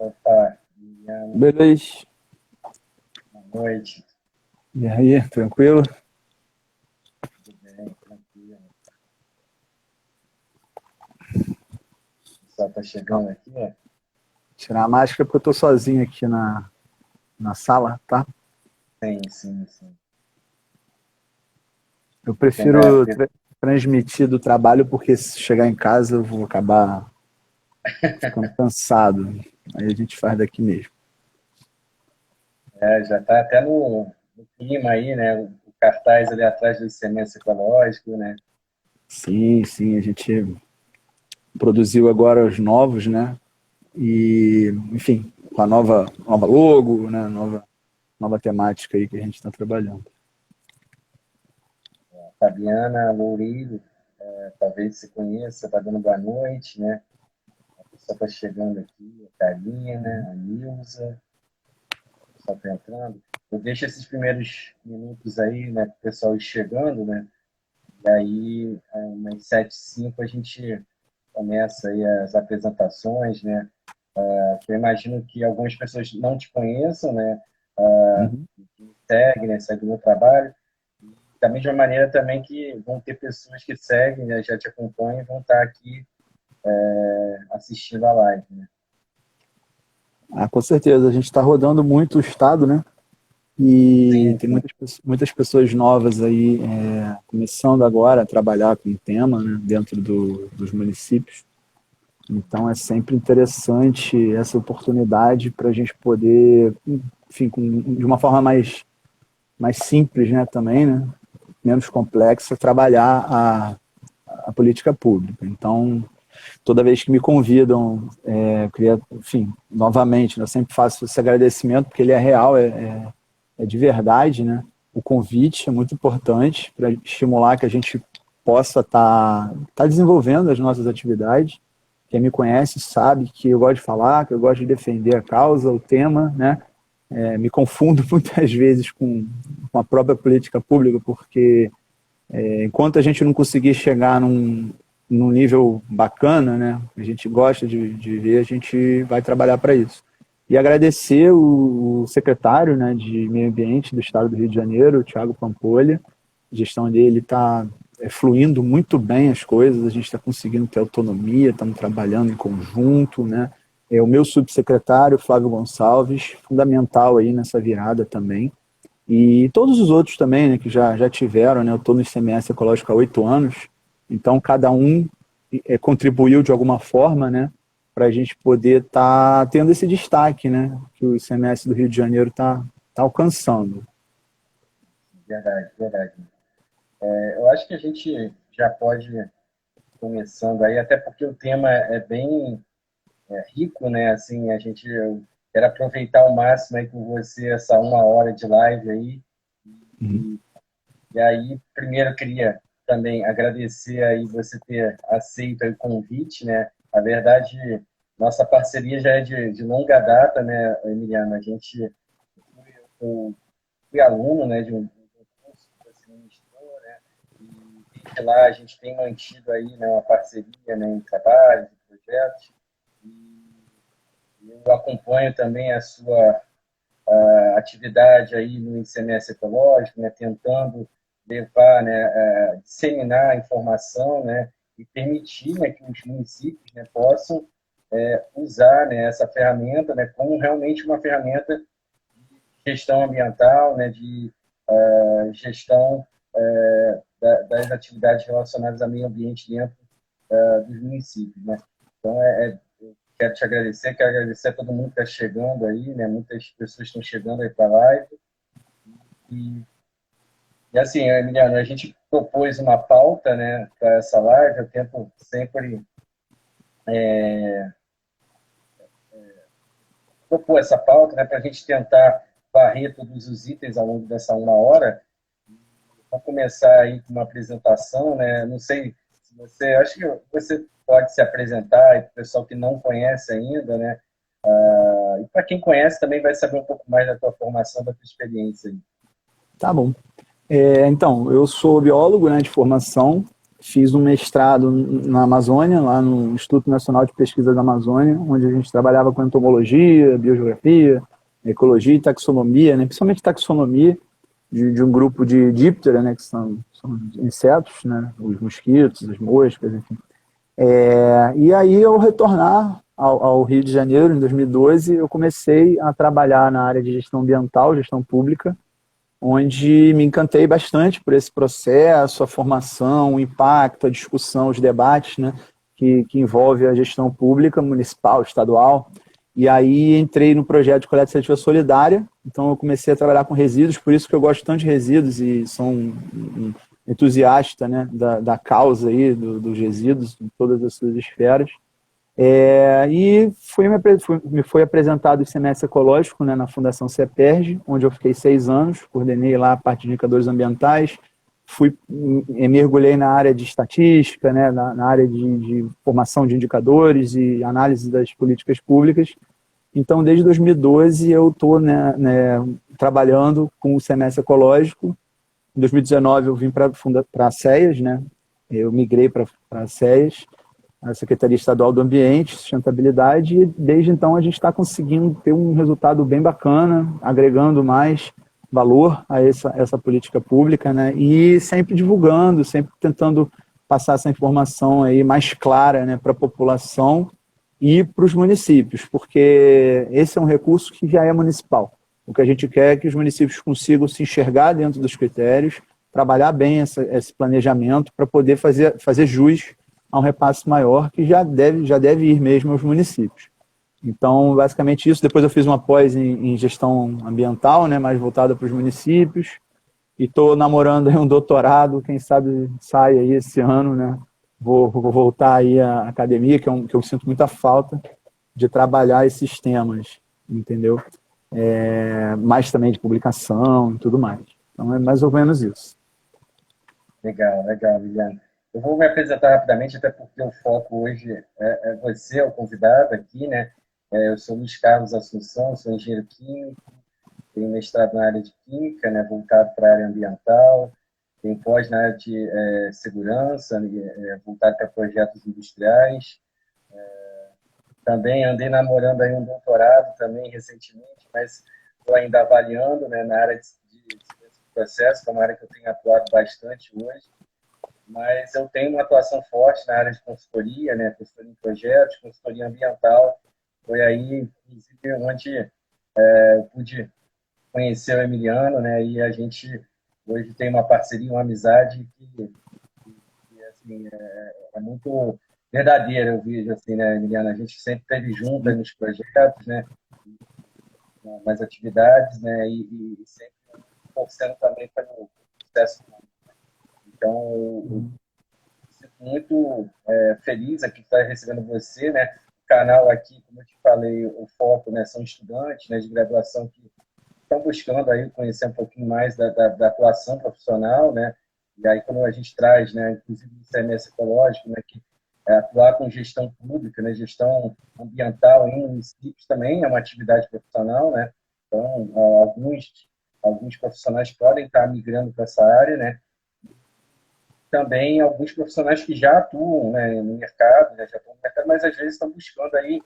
Opa, Liliana, Beleza. boa noite. E aí, tranquilo? Tudo bem, tranquilo. O pessoal está chegando aqui, né? Tirar a máscara porque eu tô sozinho aqui na sala, tá? Sim, sim, sim. Eu Tem a prefiro ver- transmitir do trabalho porque se chegar em casa eu vou acabar ficando cansado. Aí a gente faz daqui mesmo. já está até no clima aí, né? O cartaz ali atrás do ICMS ecológico, né? Sim, sim, a gente produziu agora os novos, né? E, enfim, com a nova logo, né? Nova temática aí que a gente está trabalhando. A Fabiana Loureiro, talvez se conheça, está dando boa noite, né? A pessoa está chegando aqui, a Karina, a Nilza, o pessoal está entrando. Eu deixo esses primeiros minutos aí, né? Para o pessoal ir chegando, né? E aí, umas 7h05, a gente começa aí as apresentações, né? Que eu imagino que algumas pessoas não te conheçam, né? Uhum. Que me seguem, né? Seguem o meu trabalho. E da mesma maneira também que vão ter pessoas que seguem, né? Já te acompanham e vão estar aqui assistindo a live, né? Ah, com certeza, a gente está rodando muito o estado, né? E Sim, tem sim, muitas pessoas novas aí começando agora a trabalhar com o tema, né, dentro dos municípios. Então é sempre interessante essa oportunidade para a gente poder, enfim, de uma forma mais simples, né, também, né, menos complexa, trabalhar a política pública. Então, toda vez que me convidam, eu queria, enfim, novamente, né, eu sempre faço esse agradecimento, porque ele é real, é de verdade, né? O convite é muito importante para estimular que a gente possa tá desenvolvendo as nossas atividades. Quem me conhece sabe que eu gosto de falar, que eu gosto de defender a causa, o tema, né? Me confundo muitas vezes com a própria política pública, porque enquanto a gente não conseguir chegar num nível bacana, né? A gente gosta de ver, a gente vai trabalhar para isso. E agradecer o secretário, né, de Meio Ambiente do Estado do Rio de Janeiro, o Thiago Pampolha. A gestão dele está fluindo muito bem as coisas, a gente está conseguindo ter autonomia, estamos trabalhando em conjunto, né? O meu subsecretário, Flávio Gonçalves, fundamental aí nessa virada também. E todos os outros também, né, que já tiveram, né? Eu estou no ICMS Ecológico há 8 anos, então cada um contribuiu de alguma forma, né? Para a gente poder estar tendo esse destaque, né? Que o ICMS do Rio de Janeiro tá alcançando. verdade, verdade. Eu acho que a gente já pode ir começando aí, até porque o tema é bem rico, né? Assim, a gente quer aproveitar ao máximo aí com você essa 1 hora de live aí. Uhum. E aí, primeiro eu queria também agradecer aí você ter aceito aí o convite, né? Na verdade, nossa parceria já é de longa data, né, Emiliano? A gente eu fui aluno, né, de um curso que você ministrou, né? E desde lá a gente tem mantido aí, né, uma parceria, né, em trabalhos, em projetos. Eu acompanho também a sua atividade aí no ICMS ecológico, né, tentando levar, né, disseminar a informação, né, e permitir, né, que os municípios, né, possam usar, né, essa ferramenta, né, como realmente uma ferramenta de gestão ambiental, né, de gestão das atividades relacionadas ao meio ambiente dentro dos municípios, né. Então, quero te agradecer, quero agradecer a todo mundo que está chegando aí, né? Muitas pessoas estão chegando aí para a live. E, e assim, Emiliano, a gente propôs uma pauta, né, para essa live. Eu tento sempre propor essa pauta, né, para a gente tentar varrer todos os itens ao longo dessa 1 hora. Vamos começar aí com uma apresentação, né? Não sei se você, acho que você pode se apresentar e para o pessoal que não conhece ainda, né? E para quem conhece também vai saber um pouco mais da tua formação, da tua experiência aí. Tá bom. Então, eu sou biólogo, né, de formação, fiz um mestrado na Amazônia, lá no Instituto Nacional de Pesquisa da Amazônia, onde a gente trabalhava com entomologia, biogeografia, ecologia e taxonomia, né? Principalmente taxonomia, de um grupo de díptera, né? Que são insetos, né? Os mosquitos, as moscas, enfim. E aí, ao retornar ao Rio de Janeiro, em 2012, eu comecei a trabalhar na área de gestão ambiental, gestão pública, onde me encantei bastante por esse processo, a formação, o impacto, a discussão, os debates, né, que envolve a gestão pública, municipal, estadual. E aí entrei no projeto de coleta seletiva solidária, então eu comecei a trabalhar com resíduos, por isso que eu gosto tanto de resíduos e sou um entusiasta, né, da causa aí, dos resíduos, em todas as suas esferas. E me foi apresentado o semestre ecológico, né, na Fundação CEPERJ, onde eu fiquei 6 anos, coordenei lá a parte de indicadores ambientais, mergulhei na área de estatística, né, na área de formação de indicadores e análise das políticas públicas. Então, desde 2012, eu estou trabalhando com o semestre ecológico. Em 2019, eu vim para a SEAS, né, eu migrei para a SEAS, a Secretaria Estadual do Ambiente e Sustentabilidade, e desde então a gente está conseguindo ter um resultado bem bacana, agregando mais valor a essa política pública, né? E sempre divulgando, sempre tentando passar essa informação aí mais clara, né, para a população e para os municípios, porque esse é um recurso que já é municipal. O que a gente quer é que os municípios consigam se enxergar dentro dos critérios, trabalhar bem esse planejamento para poder fazer jus a um repasse maior que já deve ir mesmo aos municípios. Então, basicamente isso. Depois eu fiz uma pós em gestão ambiental, né, mais voltada para os municípios, e estou namorando aí um doutorado, quem sabe sai aí esse ano, né? Vou voltar aí à academia, que eu sinto muita falta de trabalhar esses temas, entendeu? Mais também de publicação e tudo mais. Então é mais ou menos isso. Legal, Liliana. Eu vou me apresentar rapidamente, até porque o foco hoje é você, o convidado aqui, né? Eu sou Luiz Carlos Assunção, sou engenheiro químico, tenho mestrado na área de química, né, voltado para a área ambiental, tenho pós na área de segurança, voltado para projetos industriais. Também andei namorando aí um doutorado também recentemente, mas estou ainda avaliando, né, na área de segurança do processo, que é uma área que eu tenho atuado bastante hoje. Mas eu tenho uma atuação forte na área de consultoria, né, consultoria em projetos, consultoria ambiental. Foi aí, inclusive, onde eu pude conhecer o Emiliano, né, e a gente hoje tem uma parceria, uma amizade que assim, é muito verdadeira, eu vejo, assim, né, Emiliano? A gente sempre esteve junto nos projetos, né, nas atividades, né, e sempre torcendo também pelo sucesso. Então, eu sinto muito feliz aqui de estar recebendo você, né? O canal aqui, como eu te falei, o foco, né, são estudantes, né, de graduação que estão buscando aí conhecer um pouquinho mais da atuação profissional, né? E aí, quando a gente traz, né, inclusive o ICMS ecológico, né, que atuar com gestão pública, né, gestão ambiental em municípios também é uma atividade profissional, né? Então, alguns profissionais podem estar migrando para essa área, né? Também alguns profissionais que já atuam, né, no mercado, né, já estão no mercado, mas às vezes estão buscando aí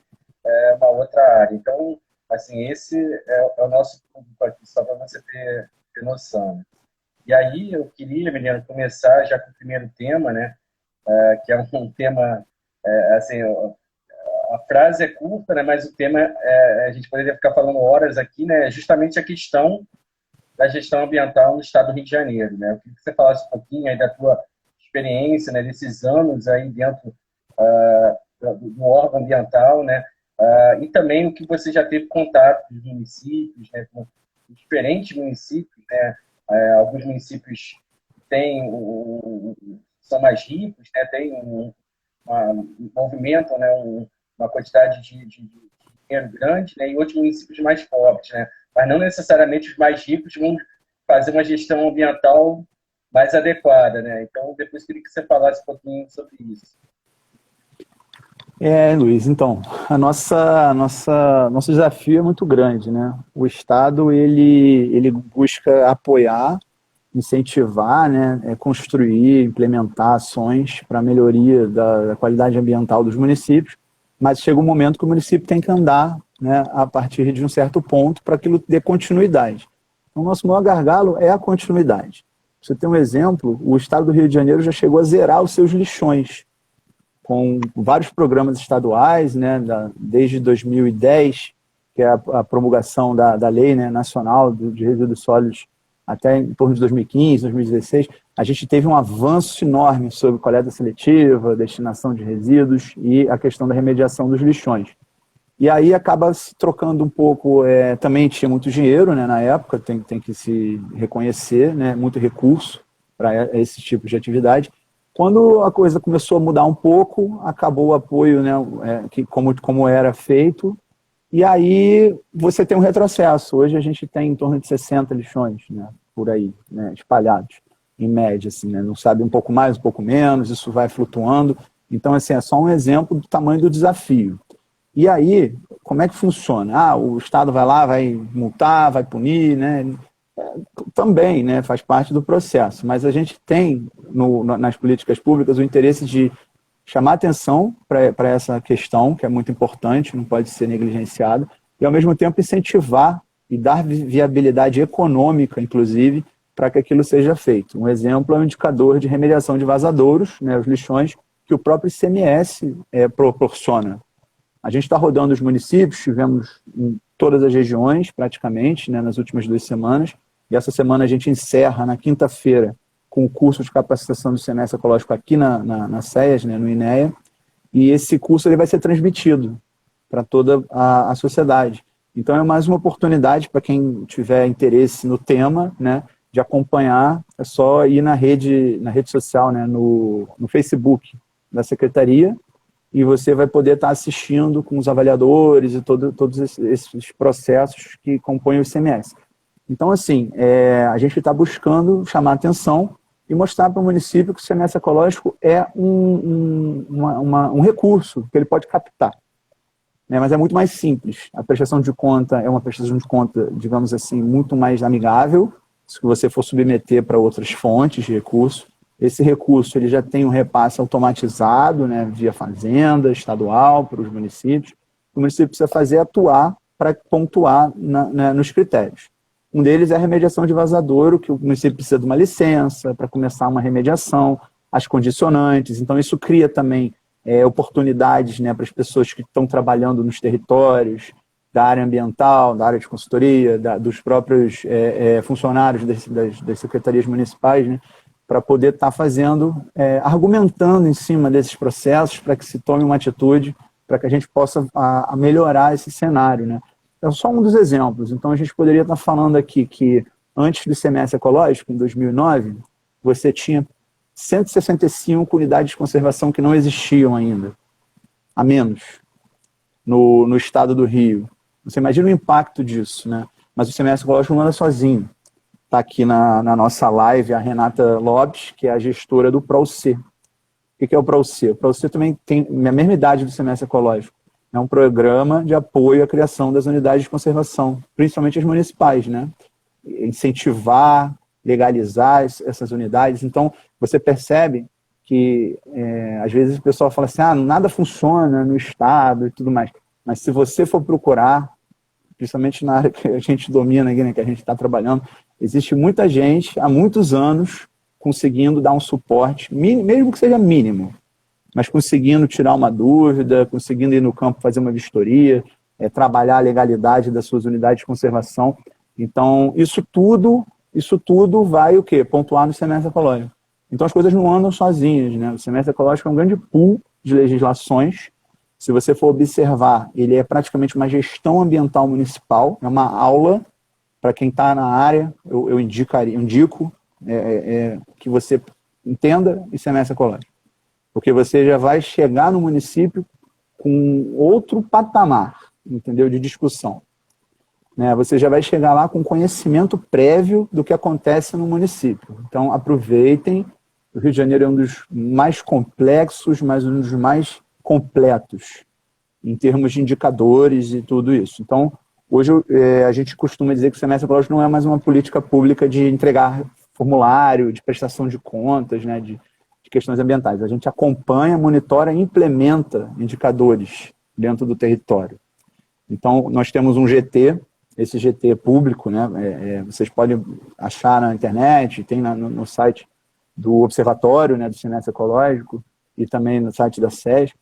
uma outra área. Então, assim, esse é o nosso público aqui, só para você ter noção. E aí eu queria, Emiliano, começar já com o primeiro tema, né, que é um tema, assim, a frase é curta, né, mas o tema, a gente poderia ficar falando horas aqui, né, é justamente a questão da gestão ambiental no estado do Rio de Janeiro, né? Eu queria que você falasse um pouquinho aí da tua experiência, né, desses anos aí dentro do órgão ambiental, né, e também o que você já teve contato com os municípios, né, com diferentes municípios, né, alguns municípios são mais ricos, né, movimentam, né, uma quantidade de dinheiro grande, né, e outros municípios mais pobres, né, mas não necessariamente os mais ricos vão fazer uma gestão ambiental mais adequada, né? Então, depois queria que você falasse um pouquinho sobre isso. Luiz, então, nosso desafio é muito grande, né? O Estado, ele busca apoiar incentivar, né, construir, implementar ações para a melhoria da qualidade ambiental dos municípios, mas chega um momento que o município tem que andar, né, a partir de um certo ponto para aquilo dê continuidade. Então, o nosso maior gargalo é a continuidade. Pra você ter um exemplo, o estado do Rio de Janeiro já chegou a zerar os seus lixões, com vários programas estaduais, né, desde 2010, que é a promulgação da Lei, né, Nacional de Resíduos Sólidos, até em torno de 2015, 2016, a gente teve um avanço enorme sobre coleta seletiva, destinação de resíduos e a questão da remediação dos lixões. E aí acaba se trocando um pouco, também tinha muito dinheiro, né, na época, tem que se reconhecer, né, muito recurso para esse tipo de atividade. Quando a coisa começou a mudar um pouco, acabou o apoio, né, como era feito, e aí você tem um retrocesso. Hoje a gente tem em torno de 60 lixões, né, por aí, né, espalhados, em média, assim, né, não sabe, um pouco mais, um pouco menos, isso vai flutuando. Então, assim, é só um exemplo do tamanho do desafio. E aí, como é que funciona? O Estado vai lá, vai multar, vai punir, né? Também, né, faz parte do processo, mas a gente tem nas políticas públicas o interesse de chamar atenção para essa questão, que é muito importante, não pode ser negligenciada, e ao mesmo tempo incentivar e dar viabilidade econômica, inclusive, para que aquilo seja feito. Um exemplo é o indicador de remediação de vazadouros, né, os lixões, que o próprio ICMS proporciona. A gente está rodando os municípios, tivemos em todas as regiões, praticamente, né, nas últimas 2 semanas, e essa semana a gente encerra, na quinta-feira, com o curso de capacitação do semestre ecológico aqui na SEAS, né, no INEA, e esse curso ele vai ser transmitido para toda a sociedade. Então é mais uma oportunidade para quem tiver interesse no tema, né, de acompanhar, é só ir na rede social, né, no Facebook da Secretaria, e você vai poder estar assistindo com os avaliadores e todos esses processos que compõem o ICMS. Então, assim, a gente está buscando chamar atenção e mostrar para o município que o semestre ecológico é um recurso que ele pode captar, né? Mas é muito mais simples. A prestação de conta é uma prestação de conta, digamos assim, muito mais amigável, se você for submeter para outras fontes de recurso. Esse recurso ele já tem um repasse automatizado, né, via fazenda, estadual, para os municípios. O município precisa fazer atuar para pontuar nos critérios. Um deles é a remediação de vazadouro, que o município precisa de uma licença para começar uma remediação, as condicionantes. Então, isso cria também oportunidades, né, para as pessoas que estão trabalhando nos territórios, da área ambiental, da área de consultoria, dos próprios funcionários das secretarias municipais, né, para poder estar fazendo, argumentando em cima desses processos, para que se tome uma atitude, para que a gente possa melhorar esse cenário, né? É só um dos exemplos. Então, a gente poderia estar falando aqui que, antes do semestre ecológico, em 2009, você tinha 165 unidades de conservação que não existiam ainda, a menos, no estado do Rio. Você imagina o impacto disso, né? Mas o semestre ecológico não anda sozinho. Está aqui na nossa live a Renata Lopes, que é a gestora do PROC. O que é o PROC? O PROC também tem a mesma idade do semestre ecológico. É um programa de apoio à criação das unidades de conservação, principalmente as municipais, né? Incentivar, legalizar essas unidades. Então, você percebe que, às vezes, o pessoal fala assim, nada funciona no Estado e tudo mais. Mas se você for procurar, principalmente na área que a gente domina aqui, né, que a gente está trabalhando, existe muita gente, há muitos anos, conseguindo dar um suporte, mesmo que seja mínimo, mas conseguindo tirar uma dúvida, conseguindo ir no campo fazer uma vistoria, trabalhar a legalidade das suas unidades de conservação. Então, isso tudo vai o quê? Pontuar no semestre ecológico. Então, as coisas não andam sozinhas, né? O semestre ecológico é um grande pool de legislações. Se você for observar, ele é praticamente uma gestão ambiental municipal, é uma aula para quem está na área, eu indico que você entenda o semestre ecológico. Porque você já vai chegar no município com outro patamar, entendeu? De discussão. Né? Você já vai chegar lá com conhecimento prévio do que acontece no município. Então, aproveitem. O Rio de Janeiro é um dos mais complexos, mas um dos mais completos, em termos de indicadores e tudo isso. Então, hoje a gente costuma dizer que o semestre ecológico não é mais uma política pública de entregar formulário, de prestação de contas, né, de questões ambientais. A gente acompanha, monitora e implementa indicadores dentro do território. Então, nós temos um GT, esse GT é público, né, vocês podem achar na internet, tem no site do Observatório, né, do Semestre Ecológico, e também no site da SES.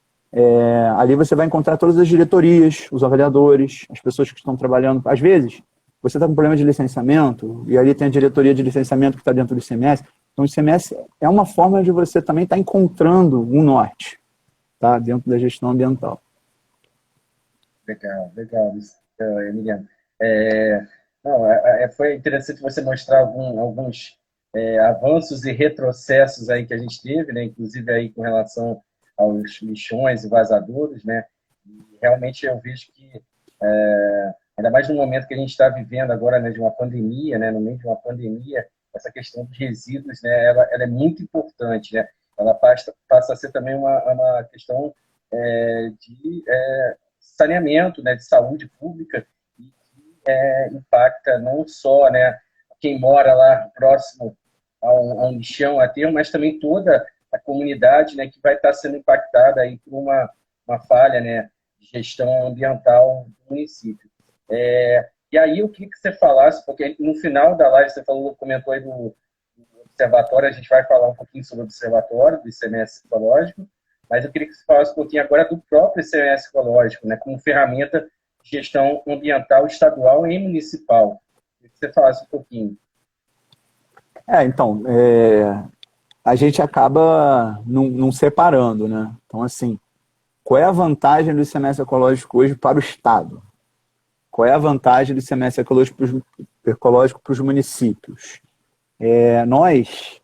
Ali você vai encontrar todas as diretorias, os avaliadores, as pessoas que estão trabalhando. Às vezes, você está com problema de licenciamento, e ali tem a diretoria de licenciamento que está dentro do ICMS. Então, o ICMS é uma forma de você também estar encontrando um norte, tá, dentro da gestão ambiental. Legal, Emiliano. Foi interessante você mostrar alguns avanços e retrocessos aí que a gente teve, né, inclusive aí com relação aos lixões e vazadouros, né, e realmente eu vejo que, ainda mais no momento que a gente está vivendo agora, né, de uma pandemia, né, no meio de uma pandemia, essa questão dos resíduos, né, ela é muito importante, né, ela passa a ser também uma questão de saneamento, né, de saúde pública, e que impacta não só, né, quem mora lá próximo a um lixão, aterro, mas também toda a comunidade, né, que vai estar sendo impactada aí por uma falha, né, de gestão ambiental do município. E aí eu queria que você falasse, porque no final da live você comentou aí do observatório, a gente vai falar um pouquinho sobre o observatório, do ICMS ecológico, mas eu queria que você falasse um pouquinho agora do próprio ICMS ecológico, né, como ferramenta de gestão ambiental estadual e municipal. Eu queria que você falasse um pouquinho. Então, a gente acaba não separando, né? Então, assim, qual é a vantagem do ICMS ecológico hoje para o Estado? Qual é a vantagem do ICMS ecológico para os municípios? Nós,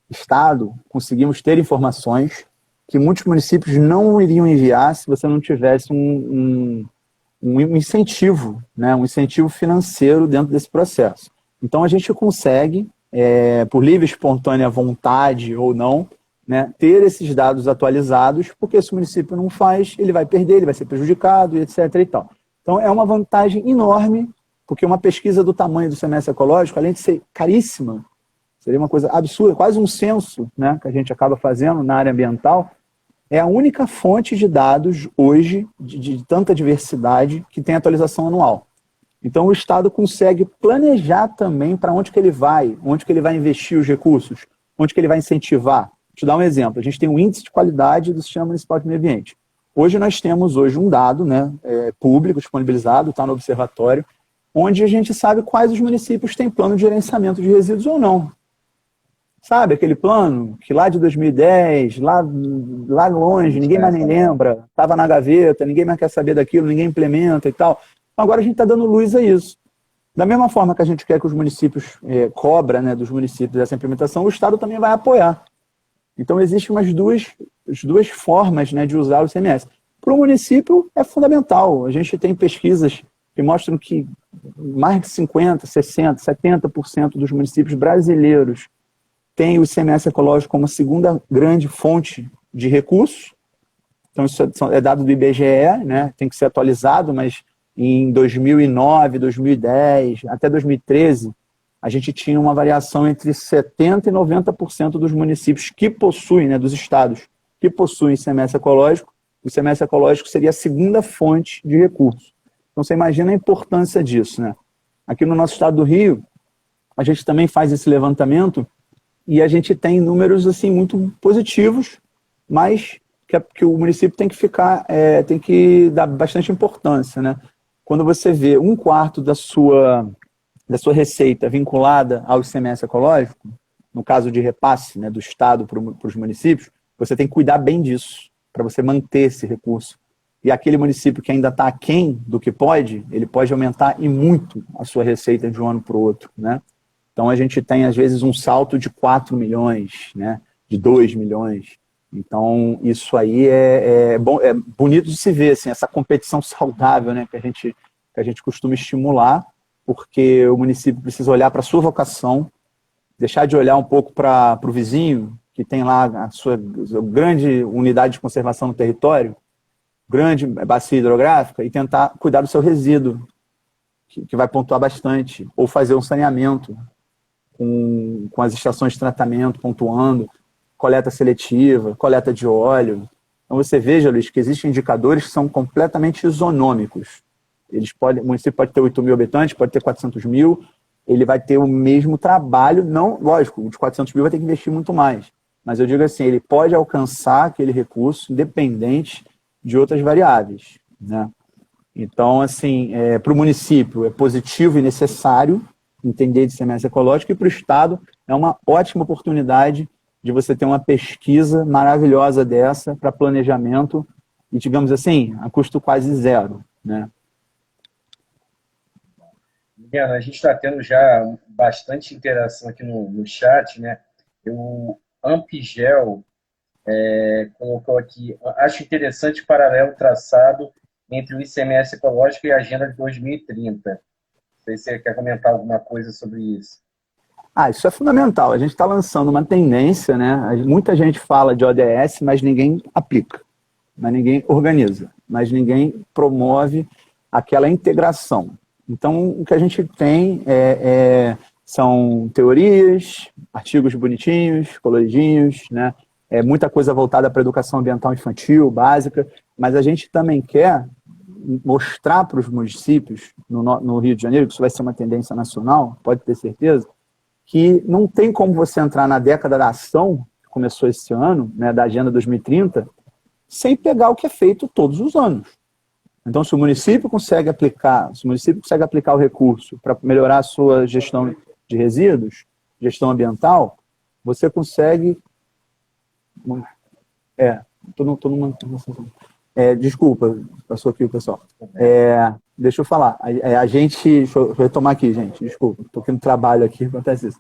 Estado, conseguimos ter informações que muitos municípios não iriam enviar se você não tivesse um incentivo, né? Um incentivo financeiro dentro desse processo. Então, a gente consegue, por livre e espontânea vontade ou não, né, ter esses dados atualizados, porque se o município não faz, ele vai perder, ele vai ser prejudicado, etc. e tal. Então, é uma vantagem enorme, porque uma pesquisa do tamanho do semestre ecológico, além de ser caríssima, seria uma coisa absurda, quase um censo, né, que a gente acaba fazendo na área ambiental, é a única fonte de dados hoje, de tanta diversidade, que tem atualização anual. Então, o Estado consegue planejar também para onde que ele vai investir os recursos, onde que ele vai incentivar. Vou te dar um exemplo. A gente tem um índice de qualidade do Sistema Municipal de Meio Ambiente. Hoje nós temos um dado, né, público, disponibilizado, está no observatório, onde a gente sabe quais os municípios têm plano de gerenciamento de resíduos ou não. Sabe, aquele plano que lá de 2010, lá longe, ninguém mais nem lembra, estava na gaveta, ninguém mais quer saber daquilo, ninguém implementa e tal. Agora a gente está dando luz a isso. Da mesma forma que a gente quer que os municípios cobra, né, dos municípios essa implementação, o Estado também vai apoiar. Então existem as duas formas, né, de usar o ICMS. Para o município é fundamental. A gente tem pesquisas que mostram que mais de 50%, 60%, 70% dos municípios brasileiros têm o ICMS ecológico como a segunda grande fonte de recursos. Então isso é dado do IBGE, né, tem que ser atualizado, mas em 2009, 2010, até 2013, a gente tinha uma variação entre 70% e 90% dos municípios que possuem, né, dos estados, que possuem ICMS ecológico. O ICMS ecológico seria a segunda fonte de recursos. Então, você imagina a importância disso, né? Aqui no nosso estado do Rio, a gente também faz esse levantamento e a gente tem números assim, muito positivos, mas que o município tem que dar bastante importância, né? Quando você vê 1/4 da sua receita vinculada ao ICMS ecológico, no caso de repasse, né, do Estado para os municípios, você tem que cuidar bem disso, para você manter esse recurso. E aquele município que ainda está aquém do que pode, ele pode aumentar e muito a sua receita de um ano para o outro, né? Então a gente tem, às vezes, um salto de 4 milhões, né, de 2 milhões. Então, isso aí é bonito de se ver, assim, essa competição saudável, né, que a gente costuma estimular, porque o município precisa olhar para a sua vocação, deixar de olhar um pouco para o vizinho, que tem lá a sua grande unidade de conservação no território, grande bacia hidrográfica, e tentar cuidar do seu resíduo, que vai pontuar bastante, ou fazer um saneamento. com as estações de tratamento pontuando, coleta seletiva, coleta de óleo. Então você veja, Luiz, que existem indicadores que são completamente isonômicos. O município pode ter 8 mil habitantes, pode ter 400 mil, ele vai ter o mesmo trabalho, não, lógico, o de 400 mil vai ter que investir muito mais, mas eu digo assim, ele pode alcançar aquele recurso independente de outras variáveis, né? Então, assim, para o município é positivo e necessário entender de ICMS ecológico, e para o Estado é uma ótima oportunidade de você ter uma pesquisa maravilhosa dessa para planejamento e, digamos assim, a custo quase zero, né? A gente está tendo já bastante interação aqui no chat, né? O Ampigel colocou aqui, acho interessante o paralelo traçado entre o ICMS ecológico e a Agenda de 2030. Não sei se você quer comentar alguma coisa sobre isso. Isso é fundamental. A gente está lançando uma tendência, né? Muita gente fala de ODS, mas ninguém aplica, mas ninguém organiza, mas ninguém promove aquela integração. Então, o que a gente tem são teorias, artigos bonitinhos, coloridinhos, né? Muita coisa voltada para a educação ambiental infantil, básica, mas a gente também quer mostrar para os municípios, no Rio de Janeiro, que isso vai ser uma tendência nacional, pode ter certeza, que não tem como você entrar na década da ação, que começou esse ano, né, da Agenda 2030, sem pegar o que é feito todos os anos. Então, se o município consegue aplicar o recurso para melhorar a sua gestão de resíduos, gestão ambiental, você consegue... desculpa, passou aqui o pessoal. Deixa eu falar. Deixa eu retomar aqui, gente. Desculpa, estou aqui no trabalho aqui, acontece isso.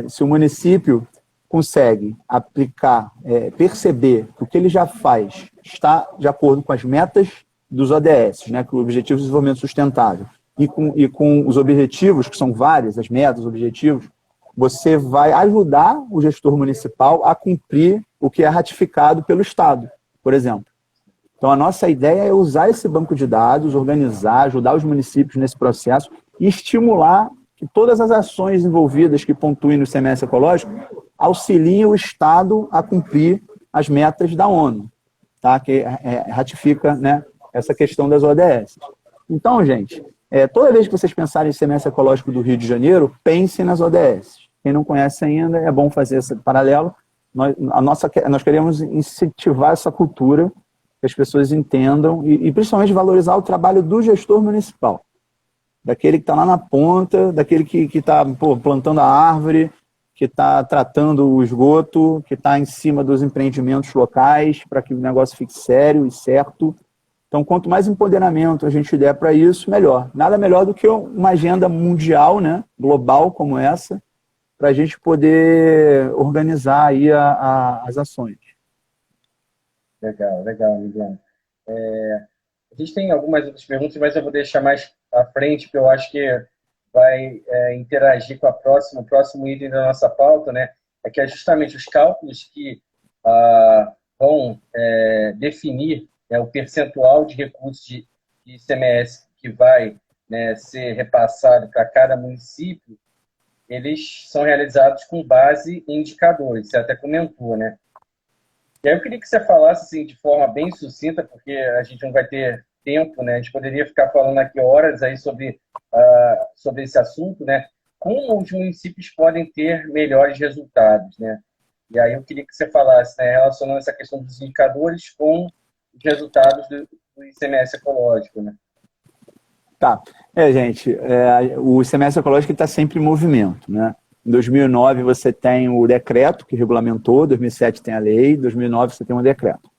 Se o município consegue aplicar, perceber que o que ele já faz está de acordo com as metas dos ODS, né, com o Objetivo de Desenvolvimento Sustentável, e com os objetivos, que são vários, as metas, os objetivos, você vai ajudar o gestor municipal a cumprir o que é ratificado pelo Estado, por exemplo. Então, a nossa ideia é usar esse banco de dados, organizar, ajudar os municípios nesse processo e estimular que todas as ações envolvidas que pontuem no ICMS ecológico auxiliem o Estado a cumprir as metas da ONU, tá? Que ratifica, né, essa questão das ODS. Então, gente, toda vez que vocês pensarem em ICMS ecológico do Rio de Janeiro, pensem nas ODS. Quem não conhece ainda, é bom fazer esse paralelo. Nós queremos incentivar essa cultura, que as pessoas entendam e principalmente valorizar o trabalho do gestor municipal, daquele que está lá na ponta, daquele que está plantando a árvore, que está tratando o esgoto, que está em cima dos empreendimentos locais para que o negócio fique sério e certo. Então, quanto mais empoderamento a gente der para isso, melhor. Nada melhor do que uma agenda mundial, né, global como essa, para a gente poder organizar aí as ações. Legal, Miguel. A gente tem algumas outras perguntas, mas eu vou deixar mais à frente, porque eu acho que vai interagir com o próximo item da nossa pauta, né? Que é justamente os cálculos que vão definir o percentual de recursos de ICMS que vai, né, ser repassado para cada município. Eles são realizados com base em indicadores, você até comentou, né? E aí eu queria que você falasse assim, de forma bem sucinta, porque a gente não vai ter tempo, né? A gente poderia ficar falando aqui horas aí sobre esse assunto, né? Como os municípios podem ter melhores resultados, né? E aí eu queria que você falasse, né, relacionando essa questão dos indicadores com os resultados do ICMS ecológico, né? Tá. Gente, o ICMS ecológico está sempre em movimento, né? Em 2009 você tem o decreto que regulamentou, 2007 tem a lei, 2009 você tem um decreto.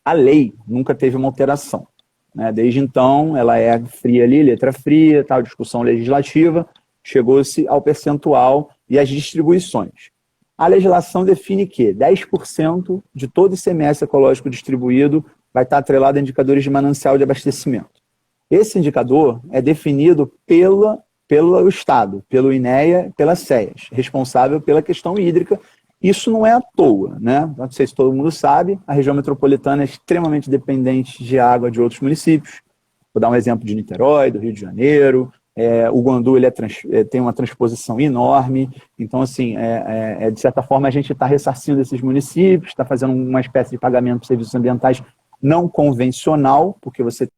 A lei nunca teve uma alteração, né? Desde então ela é fria ali, letra fria, tal, discussão legislativa, chegou-se ao percentual e às distribuições. A legislação define que 10% de todo ICMS ecológico distribuído vai estar atrelado a indicadores de manancial de abastecimento. Esse indicador é definido pelo Estado, pelo INEA, pelas CEAs, responsável pela questão hídrica. Isso não é à toa, né? Não sei se todo mundo sabe, a região metropolitana é extremamente dependente de água de outros municípios. Vou dar um exemplo de Niterói, do Rio de Janeiro, O Guandu ele tem uma transposição enorme, então, assim, de certa forma, a gente está ressarcindo esses municípios, está fazendo uma espécie de pagamento de serviços ambientais não convencional, porque você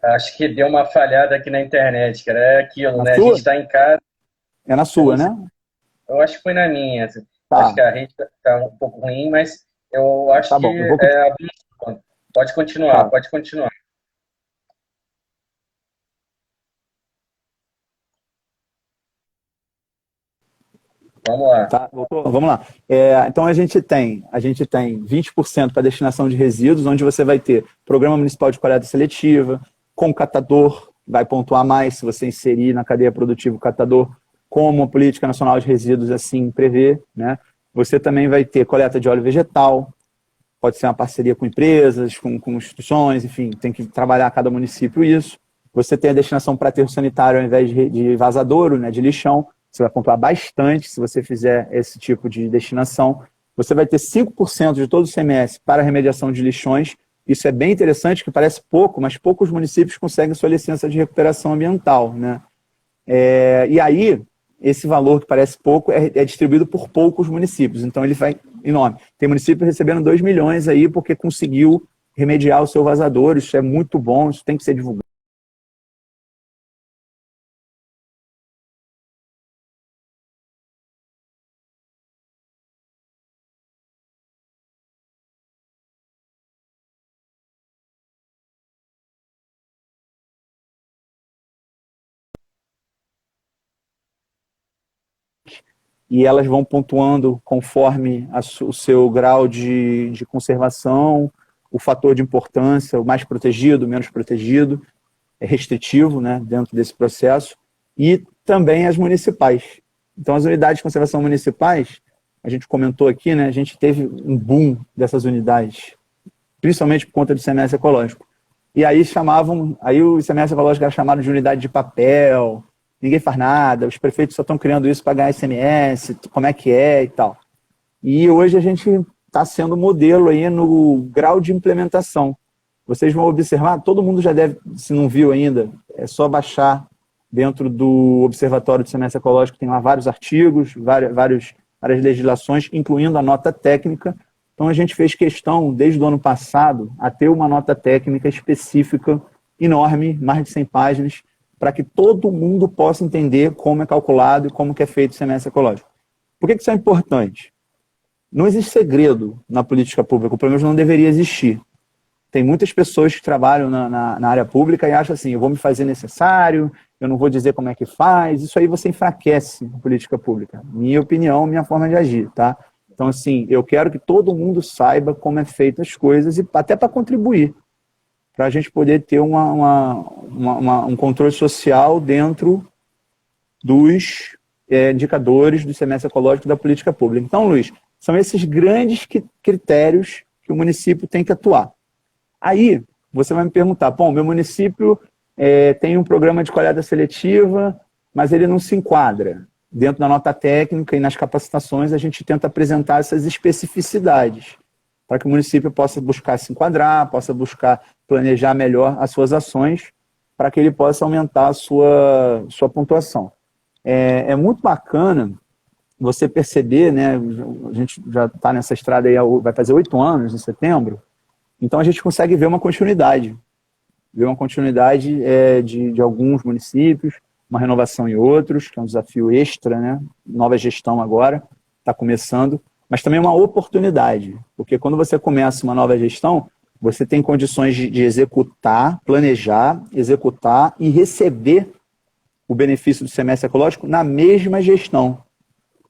Acho que deu uma falhada aqui na internet, cara. É aquilo, na né? A gente sua, está em casa, é na eu sua, não né? sei, eu acho que foi na minha. Assim. Acho Tá, que a rede está um pouco ruim, mas eu acho tá que bom, eu vou, pode continuar, tá, pode continuar. Vamos lá. tá, voltou? Vamos lá. Então, a gente tem 20% para destinação de resíduos, onde você vai ter Programa Municipal de Coleta Seletiva, com catador, vai pontuar mais se você inserir na cadeia produtiva o catador, como a Política Nacional de Resíduos assim prevê, né? Você também vai ter coleta de óleo vegetal, pode ser uma parceria com empresas, com instituições, enfim, tem que trabalhar cada município isso. Você tem a destinação para aterro sanitário ao invés de vazadouro, né, de lixão, você vai pontuar bastante se você fizer esse tipo de destinação. Você vai ter 5% de todo o CMS para remediação de lixões. Isso é bem interessante, que parece pouco, mas poucos municípios conseguem sua licença de recuperação ambiental, né? E aí, esse valor que parece pouco é distribuído por poucos municípios, então ele vai enorme. Tem município recebendo 2 milhões aí porque conseguiu remediar o seu vazador, isso é muito bom, isso tem que ser divulgado. E elas vão pontuando conforme o seu grau de conservação, o fator de importância, o mais protegido, o menos protegido, é restritivo, né, dentro desse processo, e também as municipais. Então, as unidades de conservação municipais, a gente comentou aqui, né, a gente teve um boom dessas unidades, principalmente por conta do ICMS ecológico. E aí o ICMS ecológico era chamado de unidade de papel, ninguém faz nada, os prefeitos só estão criando isso para ganhar ICMS, como é que é e tal. E hoje a gente está sendo modelo aí no grau de implementação. Vocês vão observar, todo mundo já deve, se não viu ainda, é só baixar dentro do Observatório do Semestre Ecológico, tem lá vários artigos, várias legislações, incluindo a nota técnica. Então a gente fez questão, desde o ano passado, a ter uma nota técnica específica, enorme, mais de 100 páginas, para que todo mundo possa entender como é calculado e como que é feito o semestre ecológico. Por que isso é importante? Não existe segredo na política pública, pelo menos não deveria existir. Tem muitas pessoas que trabalham na área pública e acham assim, eu vou me fazer necessário, eu não vou dizer como é que faz, isso aí você enfraquece a política pública. Minha opinião, minha forma de agir, tá? Então, assim, eu quero que todo mundo saiba como é feito as coisas e até para contribuir, para a gente poder ter um controle social dentro dos indicadores do semestre ecológico da política pública. Então, Luiz, são esses grandes critérios que o município tem que atuar. Aí, você vai me perguntar, bom, meu município tem um programa de coleta seletiva, mas ele não se enquadra. Dentro da nota técnica e nas capacitações, a gente tenta apresentar essas especificidades, para que o município possa buscar se enquadrar, possa buscar planejar melhor as suas ações, para que ele possa aumentar a sua pontuação. É muito bacana você perceber, né, a gente já está nessa estrada aí, vai fazer 8 anos em setembro, então a gente consegue ver uma continuidade de alguns municípios, uma renovação em outros, que é um desafio extra, né? Nova gestão agora, está começando, mas também uma oportunidade, porque quando você começa uma nova gestão, você tem condições de executar, planejar, executar e receber o benefício do semestre ecológico na mesma gestão.